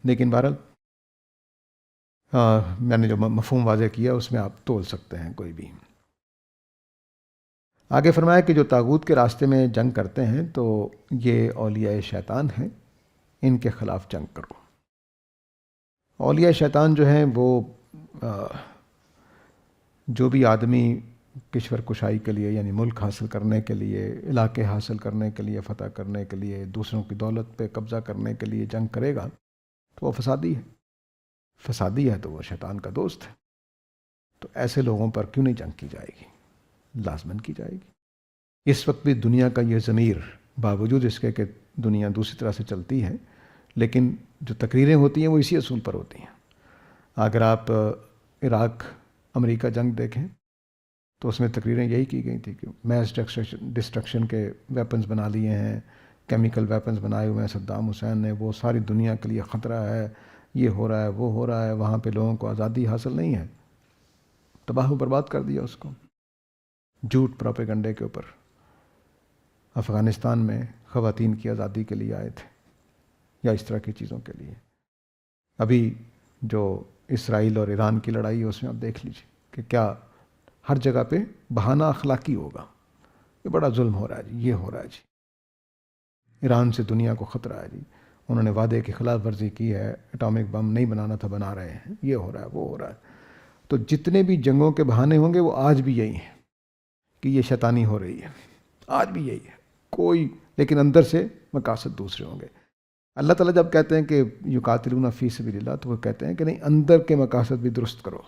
لیکن بہرحال میں نے جو مفہوم واضح کیا اس میں آپ تول سکتے ہیں کوئی بھی۔ آگے فرمایا کہ جو طاغوت کے راستے میں جنگ کرتے ہیں تو یہ اولیاء شیطان ہیں، ان کے خلاف جنگ کرو۔ اولیاء شیطان جو ہیں وہ جو بھی آدمی کشور کشائی کے لیے، یعنی ملک حاصل کرنے کے لیے، علاقے حاصل کرنے کے لیے، فتح کرنے کے لیے، دوسروں کی دولت پہ قبضہ کرنے کے لیے جنگ کرے گا تو وہ فسادی ہے۔ فسادی ہے تو وہ شیطان کا دوست ہے۔ تو ایسے لوگوں پر کیوں نہیں جنگ کی جائے گی؟ لازماً کی جائے گی۔ اس وقت بھی دنیا کا یہ ضمیر، باوجود اس کے کہ دنیا دوسری طرح سے چلتی ہے، لیکن جو تقریریں ہوتی ہیں وہ اسی اصول پر ہوتی ہیں۔ اگر آپ عراق امریکہ جنگ دیکھیں تو اس میں تقریریں یہی کی گئی تھی کہ میس ڈسٹرکشن کے ویپنز بنا لیے ہیں، کیمیکل ویپنز بنائے ہوئے ہیں صدام حسین نے، وہ ساری دنیا کے لیے خطرہ ہے، یہ ہو رہا ہے وہ ہو رہا ہے، وہاں پہ لوگوں کو آزادی حاصل نہیں ہے۔ تباہ و برباد کر دیا اس کو، جھوٹ پروپیگنڈے کے اوپر۔ افغانستان میں خواتین کی آزادی کے لیے آئے تھے یا اس طرح کی چیزوں کے لیے. ابھی جو اسرائیل اور ایران کی لڑائی ہے اس میں آپ دیکھ لیجیے کہ کیا ہر جگہ پہ بہانہ اخلاقی ہوگا. یہ بڑا ظلم ہو رہا ہے جی، یہ ہو رہا ہے جی. ایران سے دنیا کو خطرہ ہے جی، انہوں نے وعدے کی خلاف ورزی کی ہے، اٹامک بم نہیں بنانا تھا بنا رہے ہیں، یہ ہو رہا ہے وہ ہو رہا ہے. تو جتنے بھی جنگوں کے بہانے ہوں گے وہ آج بھی یہی ہیں کہ یہ شیطانی ہو رہی ہے، آج بھی یہی ہے کوئی، لیکن اندر سے مقاصد دوسرے ہوں گے. اللہ تعالیٰ جب کہتے ہیں کہ یقاتلون فی سبیل اللہ تو وہ کہتے ہیں کہ نہیں، اندر کے مقاصد بھی درست کرو،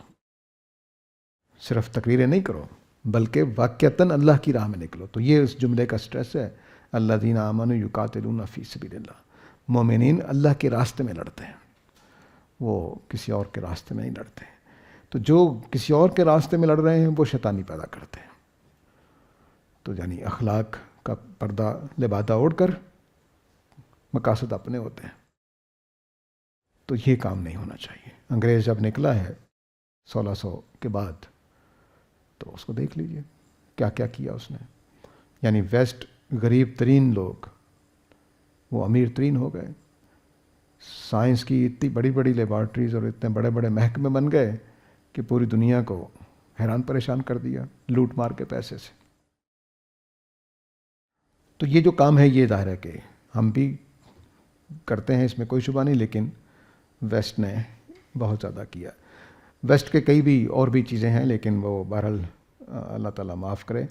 صرف تقریریں نہیں کرو بلکہ واقعتاً اللہ کی راہ میں نکلو. تو یہ اس جملے کا سٹریس ہے، الذین آمنوا یقاتلون فی سبیل اللہ. مومنین اللہ کے راستے میں لڑتے ہیں، وہ کسی اور کے راستے میں نہیں لڑتے ہیں. تو جو کسی اور کے راستے میں لڑ رہے ہیں وہ شیطانی پیدا کرتے ہیں. تو یعنی اخلاق کا پردہ لبادہ اوڑھ کر مقاصد اپنے ہوتے ہیں. تو یہ کام نہیں ہونا چاہیے. انگریز جب نکلا ہے 1600 کے بعد تو اس کو دیکھ لیجئے کیا کیا کیا اس نے. یعنی ویسٹ غریب ترین لوگ وہ امیر ترین ہو گئے. سائنس کی اتنی بڑی بڑی لیبارٹریز اور اتنے بڑے بڑے محکمے بن گئے کہ پوری دنیا کو حیران پریشان کر دیا لوٹ مار کے پیسے سے. تو یہ جو کام ہے یہ ظاہر ہے کہ ہم بھی کرتے ہیں، اس میں کوئی شبہ نہیں، لیکن ویسٹ نے بہت زیادہ کیا. ویسٹ کے کئی بھی اور بھی چیزیں ہیں لیکن وہ بہرحال اللہ تعالیٰ معاف کرے.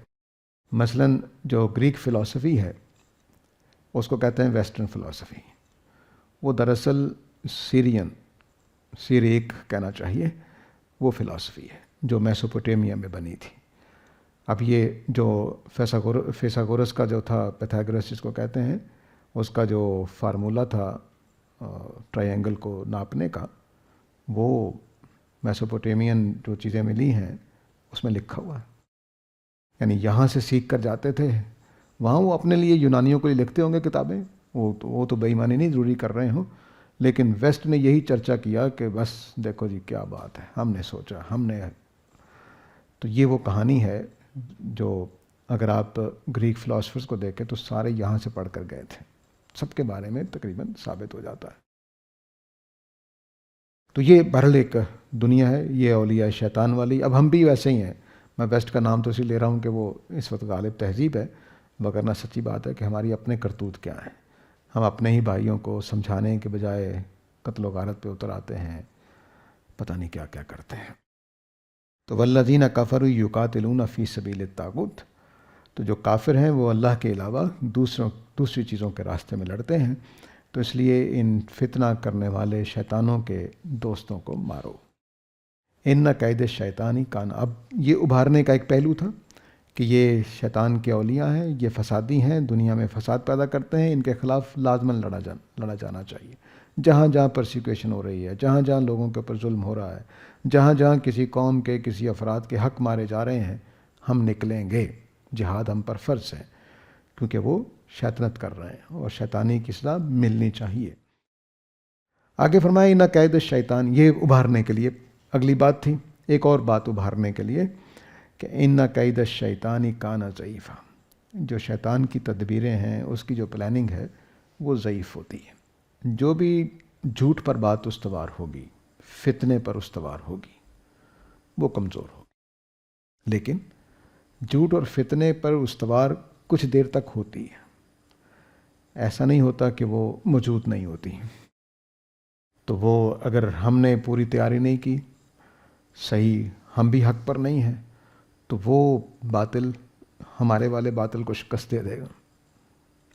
مثلاً جو گریک فلسفی ہے اس کو کہتے ہیں ویسٹرن فلسفی. وہ دراصل سیریک کہنا چاہیے، وہ فلسفی ہے جو میسوپوٹیمیا میں بنی تھی. اب یہ جو فیثاگورس کا جو تھا، پیتھاگورس جس کو کہتے ہیں، اس کا جو فارمولہ تھا ٹرائی اینگل کو ناپنے کا، وہ میسوپوٹیمین جو چیزیں ملی ہیں اس میں لکھا ہوا ہے. یعنی یہاں سے سیکھ کر جاتے تھے وہاں، وہ اپنے لیے یونانیوں کو لکھتے ہوں گے کتابیں، وہ تو بے ایمانی نہیں ضروری کر رہے ہوں، لیکن ویسٹ نے یہی چرچا کیا کہ بس دیکھو جی کیا بات ہے، ہم نے سوچا، ہم نے. تو یہ وہ کہانی ہے جو اگر آپ گریک فلاسفرز کو دیکھیں تو سارے یہاں سے پڑھ کر گئے تھے، سب کے بارے میں تقریباً ثابت ہو جاتا ہے. تو یہ بہرحال ایک دنیا ہے، یہ اولیاء شیطان والی. اب ہم بھی ویسے ہی ہیں. میں ویسٹ کا نام تو اسی لے رہا ہوں کہ وہ اس وقت غالب تہذیب ہے، وگرنہ سچی بات ہے کہ ہماری اپنے کرتوت کیا ہیں. ہم اپنے ہی بھائیوں کو سمجھانے کے بجائے قتل و غارت پہ اتر آتے ہیں، پتہ نہیں کیا کیا کرتے ہیں. تو والذین کفروا یقاتلون فی سبیل الطاغوت. تو جو کافر ہیں وہ اللہ کے علاوہ دوسری چیزوں کے راستے میں لڑتے ہیں. تو اس لیے ان فتنہ کرنے والے شیطانوں کے دوستوں کو مارو. ان قید شیطانی کان. اب یہ ابھارنے کا ایک پہلو تھا کہ یہ شیطان کے اولیاء ہیں، یہ فسادی ہیں، دنیا میں فساد پیدا کرتے ہیں، ان کے خلاف لازماً لڑا جانا چاہیے. جہاں جہاں پرسیکیوشن ہو رہی ہے، جہاں جہاں لوگوں کے اوپر ظلم ہو رہا ہے، جہاں جہاں کسی قوم کے کسی افراد کے حق مارے جا رہے ہیں، ہم نکلیں گے. جہاد ہم پر فرض ہے کیونکہ وہ شیطنت کر رہے ہیں اور شیطانی کی اصلاح ملنی چاہیے. آگے فرمایا ان قید شیطان. یہ ابھارنے کے لیے اگلی بات تھی. ایک اور بات ابھارنے کے لیے کہ ان قید الشیطانی کان ضعیفا. جو شیطان کی تدبیریں ہیں، اس کی جو پلاننگ ہے وہ ضعیف ہوتی ہے. جو بھی جھوٹ پر بات استوار ہوگی، فتنے پر استوار ہوگی، وہ کمزور ہوگی. لیکن جھوٹ اور فتنے پر استوار کچھ دیر تک ہوتی ہے، ایسا نہیں ہوتا کہ وہ موجود نہیں ہوتی. تو وہ اگر ہم نے پوری تیاری نہیں کی، صحیح ہم بھی حق پر نہیں ہیں، تو وہ باطل ہمارے والے باطل کو شکست دے دے گا.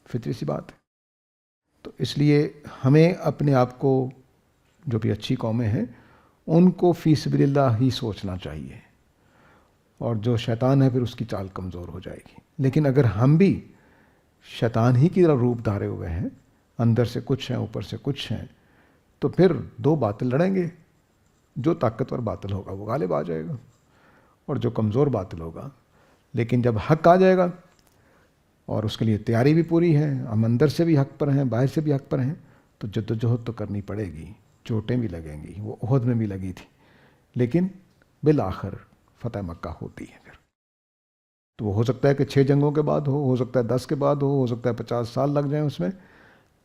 فطری سی بات ہے. تو اس لیے ہمیں اپنے آپ کو، جو بھی اچھی قومیں ہیں ان کو فی سبیل اللہ ہی سوچنا چاہیے، اور جو شیطان ہے پھر اس کی چال کمزور ہو جائے گی. لیکن اگر ہم بھی شیطان ہی کی طرح روپ دھارے ہوئے ہیں، اندر سے کچھ ہیں اوپر سے کچھ ہیں، تو پھر دو باطل لڑیں گے. جو طاقتور باطل ہوگا وہ غالب آ جائے گا، اور جو کمزور باطل ہوگا. لیکن جب حق آ جائے گا اور اس کے لیے تیاری بھی پوری ہے، ہم اندر سے بھی حق پر ہیں، باہر سے بھی حق پر ہیں، تو جدوجہد تو کرنی پڑے گی. چوٹیں بھی لگیں گی، وہ احد میں بھی لگی تھی، لیکن بالآخر فتح مکہ ہوتی ہے. پھر تو وہ ہو سکتا ہے کہ 6 جنگوں کے بعد ہو سکتا ہے 10 کے بعد ہو سکتا ہے 50 سال لگ جائیں اس میں،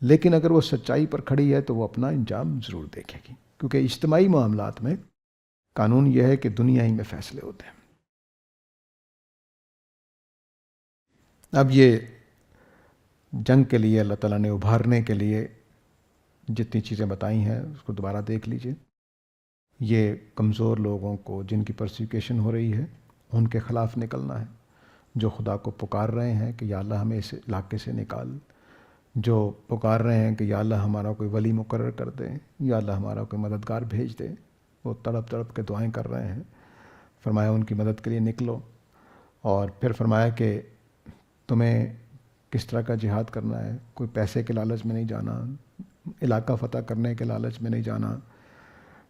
لیکن اگر وہ سچائی پر کھڑی ہے تو وہ اپنا انجام ضرور دیکھے گی، کیونکہ اجتماعی معاملات میں قانون یہ ہے کہ دنیا ہی میں فیصلے ہوتے ہیں۔ اب یہ جنگ کے لیے اللہ تعالیٰ نے ابھارنے کے لیے جتنی چیزیں بتائی ہیں اس کو دوبارہ دیکھ لیجئے۔ یہ کمزور لوگوں کو جن کی پرسیکیوشن ہو رہی ہے ان کے خلاف نکلنا ہے، جو خدا کو پکار رہے ہیں کہ یا اللہ ہمیں اس علاقے سے نکال، جو پکار رہے ہیں کہ یا اللہ ہمارا کوئی ولی مقرر کر دے، یا اللہ ہمارا کوئی مددگار بھیج دے، وہ تڑپ تڑپ کے دعائیں کر رہے ہیں۔ فرمایا ان کی مدد کے لیے نکلو، اور پھر فرمایا کہ تمہیں کس طرح کا جہاد کرنا ہے، کوئی پیسے کے لالچ میں نہیں جانا، علاقہ فتح کرنے کے لالچ میں نہیں جانا،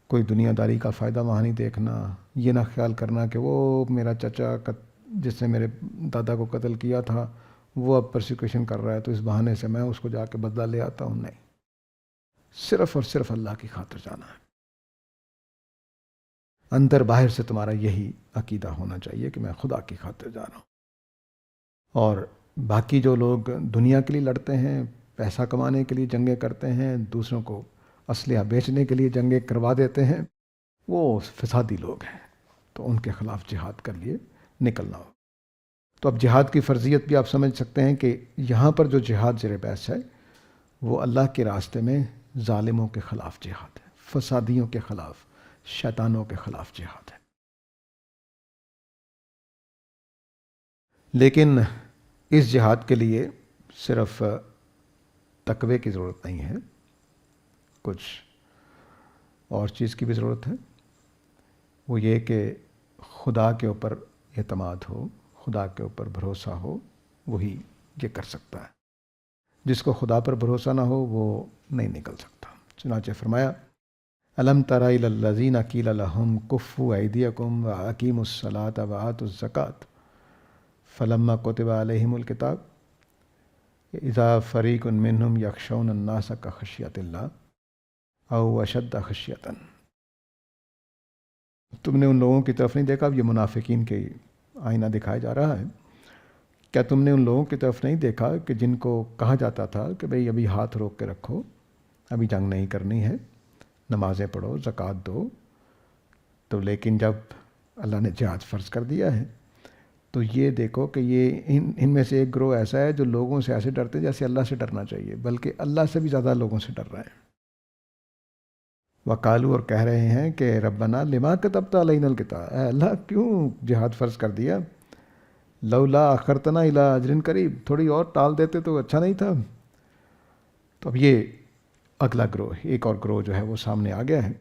کوئی دنیا داری کا فائدہ وہاں نہیں دیکھنا، یہ نہ خیال کرنا کہ وہ میرا چچا جس نے میرے دادا کو قتل کیا تھا وہ اب پرسیکیوشن کر رہا ہے تو اس بہانے سے میں اس کو جا کے بدلہ لے آتا ہوں۔ نہیں، صرف اور صرف اللہ کی خاطر جانا ہے۔ اندر باہر سے تمہارا یہی عقیدہ ہونا چاہیے کہ میں خدا کی خاطر جا رہا ہوں۔ اور باقی جو لوگ دنیا کے لیے لڑتے ہیں، پیسہ کمانے کے لیے جنگیں کرتے ہیں، دوسروں کو اسلحہ بیچنے کے لیے جنگیں کروا دیتے ہیں، وہ فسادی لوگ ہیں، تو ان کے خلاف جہاد کر لیے نکلنا ہو۔ تو اب جہاد کی فرضیت بھی آپ سمجھ سکتے ہیں کہ یہاں پر جو جہاد زیر بحث ہے وہ اللہ کے راستے میں ظالموں کے خلاف جہاد ہے، فسادیوں کے خلاف، شیطانوں کے خلاف جہاد ہے۔ لیکن اس جہاد کے لیے صرف تقوی کی ضرورت نہیں ہے، کچھ اور چیز کی بھی ضرورت ہے۔ وہ یہ کہ خدا کے اوپر اعتماد ہو، خدا کے اوپر بھروسہ ہو، وہی یہ کر سکتا ہے۔ جس کو خدا پر بھروسہ نہ ہو وہ نہیں نکل سکتا۔ چنانچہ فرمایا الم تر الی الذین قیل لهم کفوا ایدیکم واقیموا الصلاۃ وآتوا الزکاۃ فلما کتب علیہم الکتاب اذا فریق منہم یخشون الناس کخشیۃ اللہ او اشد خشیۃ۔ تم نے ان لوگوں کی طرف نہیں دیکھا، اب یہ منافقین کے آئینہ دکھایا جا رہا ہے، کیا تم نے ان لوگوں کی طرف نہیں دیکھا کہ جن کو کہا جاتا تھا کہ بھئی ابھی ہاتھ روک کے رکھو، ابھی جنگ نہیں کرنی ہے، نمازیں پڑھو، زکوٰۃ دو، تو لیکن جب اللہ نے جہاد فرض کر دیا ہے تو یہ دیکھو کہ یہ ان میں سے ایک گروہ ایسا ہے جو لوگوں سے ایسے ڈرتے جیسے اللہ سے ڈرنا چاہیے، بلکہ اللہ سے بھی زیادہ لوگوں سے ڈر رہے ہیں۔ وقالو، اور کہہ رہے ہیں کہ ربنا لما کتبت علینا الکتاب، اے اللہ کیوں جہاد فرض کر دیا، لولا اخرتنا الی اجر قریب، تھوڑی اور ٹال دیتے تو اچھا نہیں تھا۔ تو اب یہ اگلا گروہ، ایک اور گروہ جو ہے وہ سامنے آ گیا ہے۔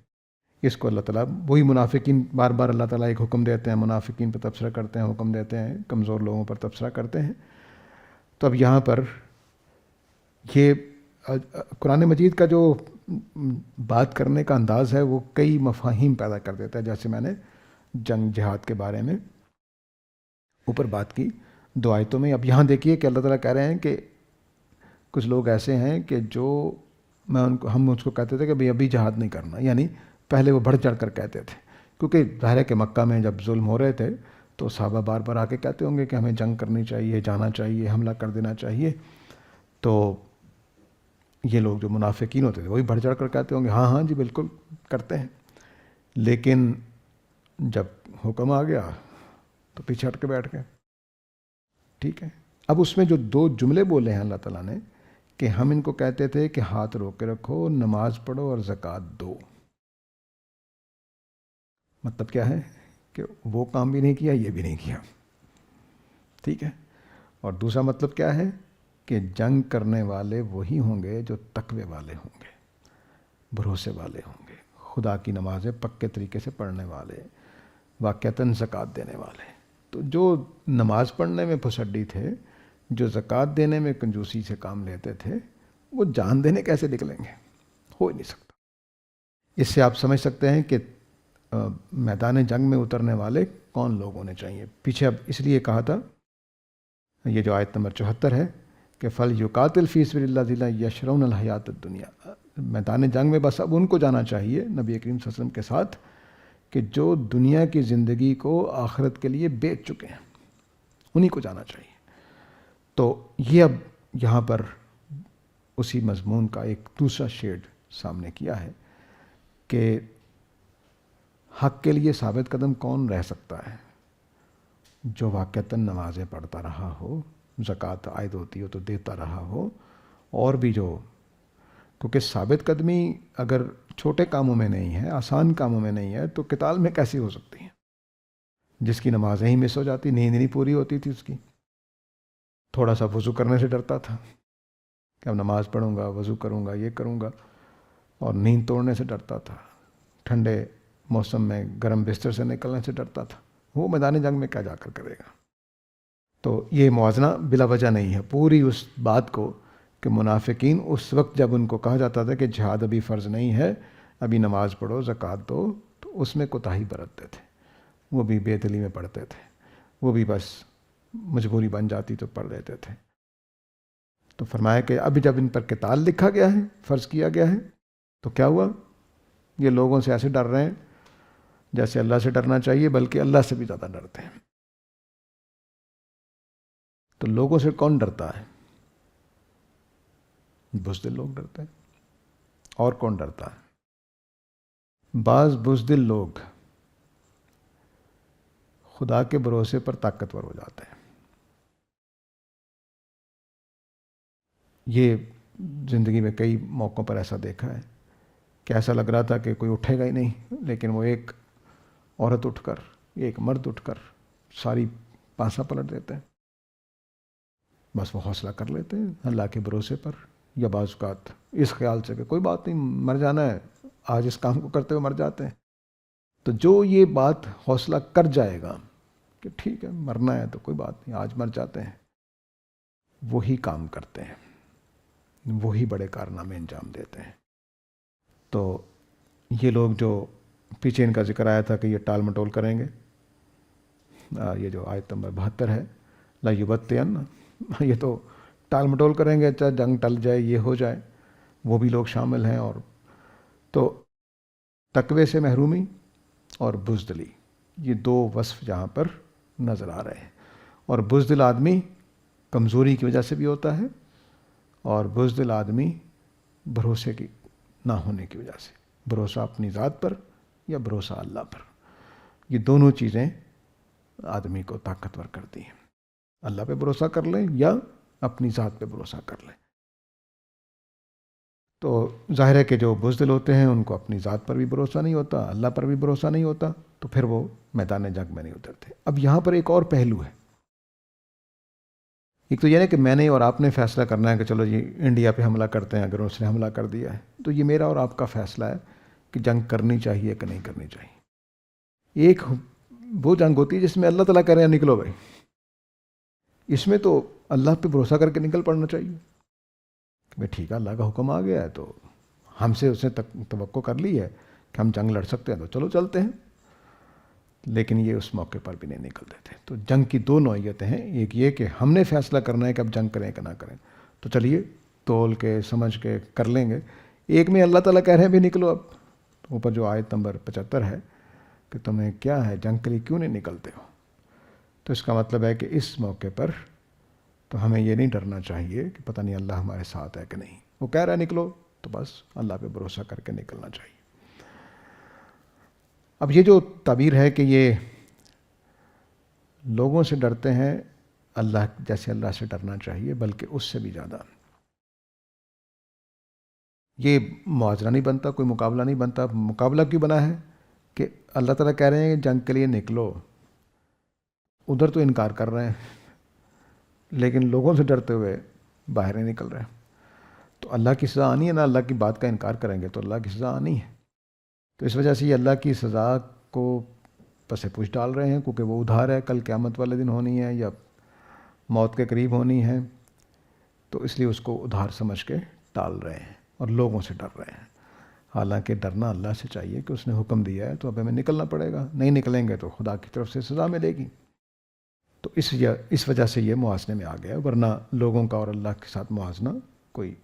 اس کو اللہ تعالیٰ، وہی منافقین، بار بار اللہ تعالیٰ ایک حکم دیتے ہیں، منافقین پر تبصرہ کرتے ہیں، حکم دیتے ہیں، کمزور لوگوں پر تبصرہ کرتے ہیں۔ تو اب یہاں پر یہ قرآن مجید کا جو بات کرنے کا انداز ہے وہ کئی مفاہیم پیدا کر دیتا ہے، جیسے میں نے جنگ جہاد کے بارے میں اوپر بات کی 2 آیتوں میں۔ اب یہاں دیکھیے کہ اللہ تعالیٰ کہہ رہے ہیں کہ کچھ لوگ ایسے ہیں کہ جو ہم اس کو کہتے تھے کہ بھئی ابھی جہاد نہیں کرنا، یعنی پہلے وہ بڑھ چڑھ کر کہتے تھے، کیونکہ ظاہر ہے کہ مکہ میں جب ظلم ہو رہے تھے تو صحابہ بار بار آ کے کہتے ہوں گے کہ ہمیں جنگ کرنی چاہیے، جانا چاہیے، حملہ کر دینا چاہیے، تو یہ لوگ جو منافقین ہوتے تھے وہی بڑھ چڑھ کر کہتے ہوں گے ہاں ہاں جی بالکل کرتے ہیں، لیکن جب حکم آ گیا تو پیچھے ہٹ کے بیٹھ گئے۔ ٹھیک ہے، اب اس میں جو 2 جملے بولے ہیں اللہ تعالیٰ نے کہ ہم ان کو کہتے تھے کہ ہاتھ روک کے رکھو، نماز پڑھو اور زکوٰۃ دو، مطلب کیا ہے کہ وہ کام بھی نہیں کیا، یہ بھی نہیں کیا۔ ٹھیک ہے، اور دوسرا مطلب کیا ہے کہ جنگ کرنے والے وہی ہوں گے جو تقوی والے ہوں گے، بھروسے والے ہوں گے، خدا کی نمازیں پکے طریقے سے پڑھنے والے، واقعتاً زکوٰۃ دینے والے۔ تو جو نماز پڑھنے میں پھسڈی تھے، جو زکوٰۃ دینے میں کنجوسی سے کام لیتے تھے، وہ جان دینے کیسے نکلیں گے؟ ہو ہی نہیں سکتا۔ اس سے آپ سمجھ سکتے ہیں کہ میدان جنگ میں اترنے والے کون لوگ ہونے چاہیے۔ پیچھے اب اس لیے کہا تھا، یہ جو آیت نمبر 74 ہے کہ فل یقاتل فی سبیل اللہ الذین یشرون الحیات الدنیا، میدان جنگ میں بس اب ان کو جانا چاہیے نبی کریم صلی اللہ علیہ وسلم کے ساتھ کہ جو دنیا کی زندگی کو آخرت کے لیے بیچ چکے ہیں، انہی کو جانا چاہیے۔ تو یہ اب یہاں پر اسی مضمون کا ایک دوسرا شیڈ سامنے کیا ہے کہ حق کے لیے ثابت قدم کون رہ سکتا ہے؟ جو واقعتاً نمازیں پڑھتا رہا ہو، زکوٰۃ عائد ہوتی ہو تو دیتا رہا ہو، اور بھی جو، کیونکہ ثابت قدمی اگر چھوٹے کاموں میں نہیں ہے، آسان کاموں میں نہیں ہے، تو قتال میں کیسی ہو سکتی ہیں؟ جس کی نمازیں ہی مس ہو جاتی، نیند نہیں پوری ہوتی تھی اس کی، تھوڑا سا وضو کرنے سے ڈرتا تھا کہ اب نماز پڑھوں گا، وضو کروں گا، یہ کروں گا، اور نیند توڑنے سے ڈرتا تھا، ٹھنڈے موسم میں گرم بستر سے نکلنے سے ڈرتا تھا، وہ میدان جنگ میں کیا جا کر کرے گا؟ تو یہ موازنہ بلا وجہ نہیں ہے، پوری اس بات کو کہ منافقین اس وقت جب ان کو کہا جاتا تھا کہ جہاد ابھی فرض نہیں ہے، ابھی نماز پڑھو، زکوٰۃ دو، تو اس میں کوتاہی برتتے تھے، وہ بھی بے دلی میں پڑھتے تھے، وہ بھی بس مجبوری بن جاتی تو پڑھ لیتے تھے۔ تو فرمایا کہ ابھی جب ان پر قتال لکھا گیا ہے، فرض کیا گیا ہے، تو کیا ہوا؟ یہ لوگوں سے ایسے ڈر رہے ہیں جیسے اللہ سے ڈرنا چاہیے، بلکہ اللہ سے بھی زیادہ ڈرتے ہیں۔ تو لوگوں سے کون ڈرتا ہے؟ بزدل لوگ ڈرتے ہیں۔ اور کون ڈرتا ہے؟ بعض بزدل لوگ خدا کے بھروسے پر طاقتور ہو جاتے ہیں۔ یہ زندگی میں کئی موقعوں پر ایسا دیکھا ہے کہ ایسا لگ رہا تھا کہ کوئی اٹھے گا ہی نہیں، لیکن وہ ایک عورت اٹھ کر، ایک مرد اٹھ کر ساری پانسا پلٹ دیتے ہیں۔ بس وہ حوصلہ کر لیتے ہیں اللہ کے بھروسے پر، یا بعض اوقات اس خیال سے کہ کوئی بات نہیں، مر جانا ہے، آج اس کام کو کرتے ہوئے مر جاتے ہیں۔ تو جو یہ بات حوصلہ کر جائے گا کہ ٹھیک ہے مرنا ہے تو کوئی بات نہیں، آج مر جاتے ہیں، وہی کام کرتے ہیں، وہی بڑے کارنامے انجام دیتے ہیں۔ تو یہ لوگ جو پیچھے ان کا ذکر آیا تھا کہ یہ ٹال مٹول کریں گے، یہ جو آیت نمبر 72 ہے، لا یبتین، یہ تو ٹال مٹول کریں گے، چاہے جنگ ٹل جائے، یہ ہو جائے، وہ بھی لوگ شامل ہیں۔ اور تو تقوی سے محرومی اور بزدلی، یہ دو وصف جہاں پر نظر آ رہے ہیں۔ اور بزدل آدمی کمزوری کی وجہ سے بھی ہوتا ہے، اور بزدل آدمی بھروسے کی نہ ہونے کی وجہ سے، بھروسہ اپنی ذات پر یا بھروسہ اللہ پر، یہ دونوں چیزیں آدمی کو طاقتور کرتی ہیں۔ اللہ پہ بھروسہ کر لیں یا اپنی ذات پہ بھروسہ کر لیں۔ تو ظاہر ہے کہ جو بزدل ہوتے ہیں ان کو اپنی ذات پر بھی بھروسہ نہیں ہوتا، اللہ پر بھی بھروسہ نہیں ہوتا، تو پھر وہ میدان جنگ میں نہیں اترتے۔ اب یہاں پر ایک اور پہلو ہے، ایک تو یہ ہے کہ میں نے اور آپ نے فیصلہ کرنا ہے کہ چلو جی انڈیا پہ حملہ کرتے ہیں، اگر اس نے حملہ کر دیا ہے تو یہ میرا اور آپ کا فیصلہ ہے کہ جنگ کرنی چاہیے کہ نہیں کرنی چاہیے۔ ایک وہ جنگ ہوتی ہے جس میں اللہ تعالیٰ کہہ رہے ہیں نکلو بھائی، اس میں تو اللہ پہ بھروسہ کر کے نکل پڑنا چاہیے کہ بھائی ٹھیک ہے اللہ کا حکم آ گیا ہے، تو ہم سے اس نے توقع کر لی ہے کہ ہم جنگ لڑ سکتے ہیں، تو چلو چلتے ہیں۔ لیکن یہ اس موقع پر بھی نہیں نکلتے تھے۔ تو جنگ کی دو نوعیتیں ہیں، ایک یہ کہ ہم نے فیصلہ کرنا ہے کہ اب جنگ کریں کہ نہ کریں، تو چلیے تول کے سمجھ کے کر لیں گے۔ ایک میں اللہ تعالیٰ کہہ رہے ہیں بھی نکلو اب، تو اوپر جو آیت نمبر 75 ہے کہ تمہیں کیا ہے، جنگ کے لیے کیوں نہیں نکلتے ہو؟ تو اس کا مطلب ہے کہ اس موقع پر تو ہمیں یہ نہیں ڈرنا چاہیے کہ پتہ نہیں اللہ ہمارے ساتھ ہے کہ نہیں، وہ کہہ رہا ہے نکلو تو بس اللہ پہ بھروسہ کر کے نکلنا چاہیے۔ اب یہ جو تعبیر ہے کہ یہ لوگوں سے ڈرتے ہیں، اللہ جیسے اللہ سے ڈرنا چاہیے بلکہ اس سے بھی زیادہ، یہ موازنہ نہیں بنتا، کوئی مقابلہ نہیں بنتا۔ مقابلہ کیوں بنا ہے کہ اللہ تعالیٰ کہہ رہے ہیں جنگ کے لیے نکلو، ادھر تو انکار کر رہے ہیں لیکن لوگوں سے ڈرتے ہوئے باہر نہیں نکل رہے۔ تو اللہ کی سزا آنی ہے نا، اللہ کی بات کا انکار کریں گے تو اللہ کی سزا آنی ہے۔ تو اس وجہ سے یہ اللہ کی سزا کو پس پوچھ ڈال رہے ہیں، کیونکہ وہ ادھار ہے، کل قیامت والے دن ہونی ہے یا موت کے قریب ہونی ہے، تو اس لیے اس کو ادھار سمجھ کے ٹال رہے ہیں اور لوگوں سے ڈر رہے ہیں۔ حالانکہ ڈرنا اللہ سے چاہیے کہ اس نے حکم دیا ہے تو اب ہمیں نکلنا پڑے گا، نہیں نکلیں گے تو خدا کی طرف سے سزا ملے گی۔ تو اس وجہ سے یہ موازنے میں آ گیا، ورنہ لوگوں کا اور اللہ کے ساتھ موازنہ کوئی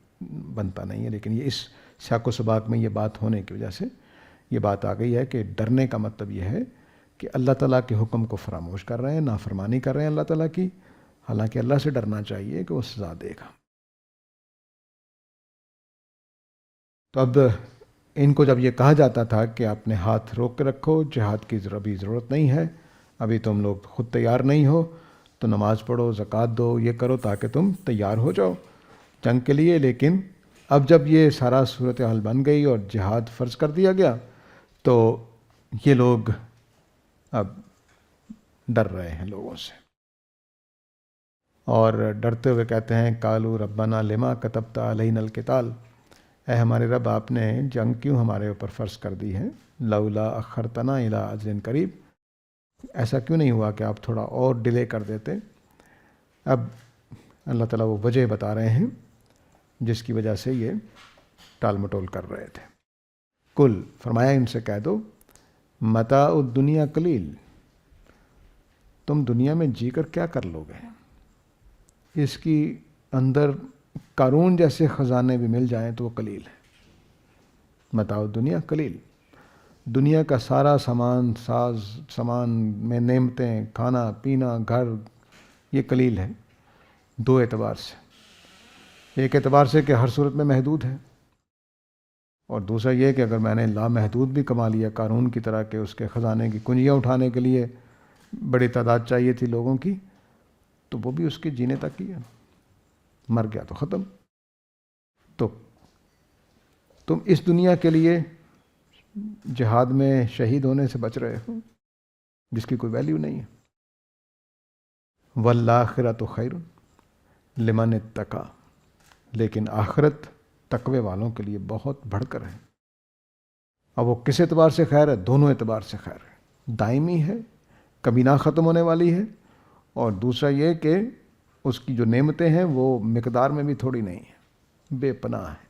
بنتا نہیں ہے۔ لیکن یہ اس سیاق و سباق میں یہ بات ہونے کی وجہ سے یہ بات آ گئی ہے کہ ڈرنے کا مطلب یہ ہے کہ اللہ تعالیٰ کے حکم کو فراموش کر رہے ہیں، نافرمانی کر رہے ہیں اللہ تعالیٰ کی، حالانکہ اللہ سے ڈرنا چاہیے کہ وہ سزا دے گا۔ تو اب ان کو جب یہ کہا جاتا تھا کہ اپنے ہاتھ روک کے رکھو، جہاد کی ابھی ضرورت نہیں ہے، ابھی تم لوگ خود تیار نہیں ہو، تو نماز پڑھو، زکوٰۃ دو، یہ کرو تاکہ تم تیار ہو جاؤ جنگ کے لیے۔ لیکن اب جب یہ سارا صورتحال بن گئی اور جہاد فرض کر دیا گیا تو یہ لوگ اب ڈر رہے ہیں لوگوں سے، اور ڈرتے ہوئے کہتے ہیں قالوا ربنا لما کتبت علینا القتال، اے ہمارے رب آپ نے جنگ کیوں ہمارے اوپر فرض کر دی ہے، لولا اخرتنا الی اجل قریب، ایسا کیوں نہیں ہوا کہ آپ تھوڑا اور ڈیلے کر دیتے۔ اب اللہ تعالیٰ وہ وجہ بتا رہے ہیں جس کی وجہ سے یہ ٹال مٹول کر رہے تھے۔ کل فرمایا ان سے کہہ دو متاع الدنیا قلیل، تم دنیا میں جی کر کیا کر لو گے، اس کی اندر قارون جیسے خزانے بھی مل جائیں تو وہ قلیل ہے۔ متاع الدنیا قلیل، دنیا کا سارا سامان میں نعمتیں، کھانا پینا، گھر، یہ قلیل ہے دو اعتبار سے۔ ایک اعتبار سے کہ ہر صورت میں محدود ہے، اور دوسرا یہ کہ اگر میں نے لامحدود بھی کما لیا قارون کی طرح کہ اس کے خزانے کی کنجیاں اٹھانے کے لیے بڑی تعداد چاہیے تھی لوگوں کی، تو وہ بھی اس کے جینے تک ہی ہے، مر گیا تو ختم۔ تو تم اس دنیا کے لیے جہاد میں شہید ہونے سے بچ رہے ہو جس کی کوئی ویلیو نہیں ہے۔ والآخرۃ خیر لمن اتقی، لیکن آخرت تقوی والوں کے لیے بہت بڑھ کر ہے۔ اب وہ کس اعتبار سے خیر ہے؟ دونوں اعتبار سے خیر ہے، دائمی ہے، کبھی نہ ختم ہونے والی ہے، اور دوسرا یہ کہ اس کی جو نعمتیں ہیں وہ مقدار میں بھی تھوڑی نہیں ہیں، بے پناہ ہے۔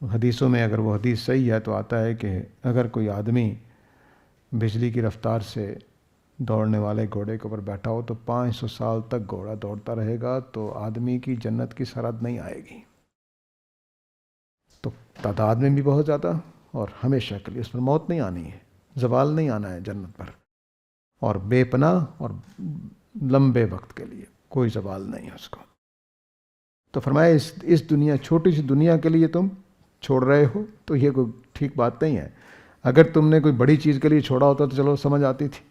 حدیثوں میں اگر وہ حدیث صحیح ہے تو آتا ہے کہ اگر کوئی آدمی بجلی کی رفتار سے دوڑنے والے گھوڑے کے اوپر بیٹھا ہو تو 500 سال تک گھوڑا دوڑتا رہے گا تو آدمی کی جنت کی سرحد نہیں آئے گی۔ تو تعداد میں بھی بہت زیادہ، اور ہمیشہ کے لیے اس پر موت نہیں آنی ہے، زوال نہیں آنا ہے جنت پر، اور بے پناہ اور لمبے وقت کے لیے کوئی زوال نہیں ہے اس کو۔ تو فرمایا اس دنیا، چھوٹی سی دنیا کے لیے تم چھوڑ رہے ہو تو یہ کوئی ٹھیک بات نہیں ہے۔ اگر تم نے کوئی بڑی چیز کے لیے چھوڑا ہوتا تو چلو سمجھ آتی تھی۔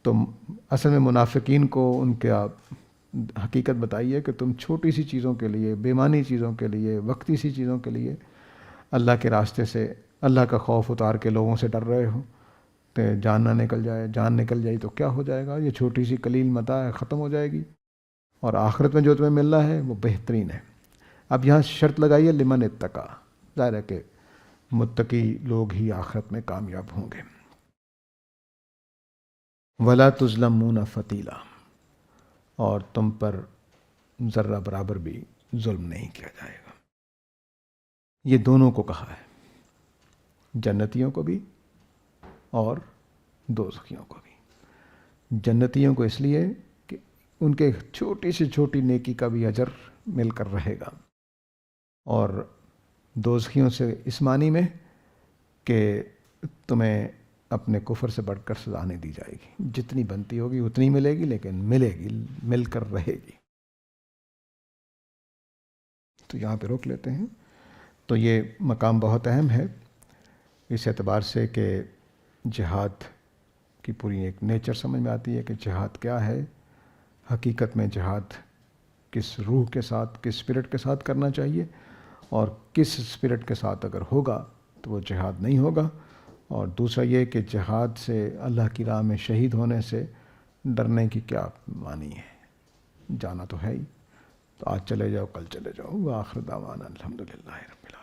تو اصل میں منافقین کو ان کا حقیقت بتائیے کہ تم چھوٹی سی چیزوں کے لیے، بیمانی چیزوں کے لیے، وقتی سی چیزوں کے لیے اللہ کے راستے سے، اللہ کا خوف اتار کے لوگوں سے ڈر رہے ہو کہ جان نہ نکل جائے، جان نکل جائے تو کیا ہو جائے گا، یہ چھوٹی سی قلیل متاع ہے، ختم ہو جائے گی، اور آخرت میں جو تمہیں مل رہا ہے وہ بہترین ہے۔ اب یہاں شرط لگائیے لمن اتقی، ظاہر ہے کہ متقی لوگ ہی آخرت میں کامیاب ہوں گے۔ ولا تظلمون فتیلا، اور تم پر ذرہ برابر بھی ظلم نہیں کیا جائے گا۔ یہ دونوں کو کہا ہے، جنتیوں کو بھی اور دوزخیوں کو بھی۔ جنتیوں کو اس لیے کہ ان کے چھوٹی سے چھوٹی نیکی کا بھی اجر مل کر رہے گا، اور دوزخیوں سے اس معنی میں کہ تمہیں اپنے کفر سے بڑھ کر سزا نہیں دی جائے گی، جتنی بنتی ہوگی اتنی ملے گی، لیکن ملے گی، مل کر رہے گی۔ تو یہاں پہ روک لیتے ہیں۔ تو یہ مقام بہت اہم ہے اس اعتبار سے کہ جہاد کی پوری ایک نیچر سمجھ میں آتی ہے کہ جہاد کیا ہے، حقیقت میں جہاد کس روح کے ساتھ، کس اسپرٹ کے ساتھ کرنا چاہیے، اور کس اسپرٹ کے ساتھ اگر ہوگا تو وہ جہاد نہیں ہوگا، اور دوسرا یہ کہ جہاد سے، اللہ کی راہ میں شہید ہونے سے ڈرنے کی کیا معنی ہے، جانا تو ہے ہی، تو آج چلے جاؤ، کل چلے جاؤ۔ وآخر دعوانا الحمدللہ رب العالمین۔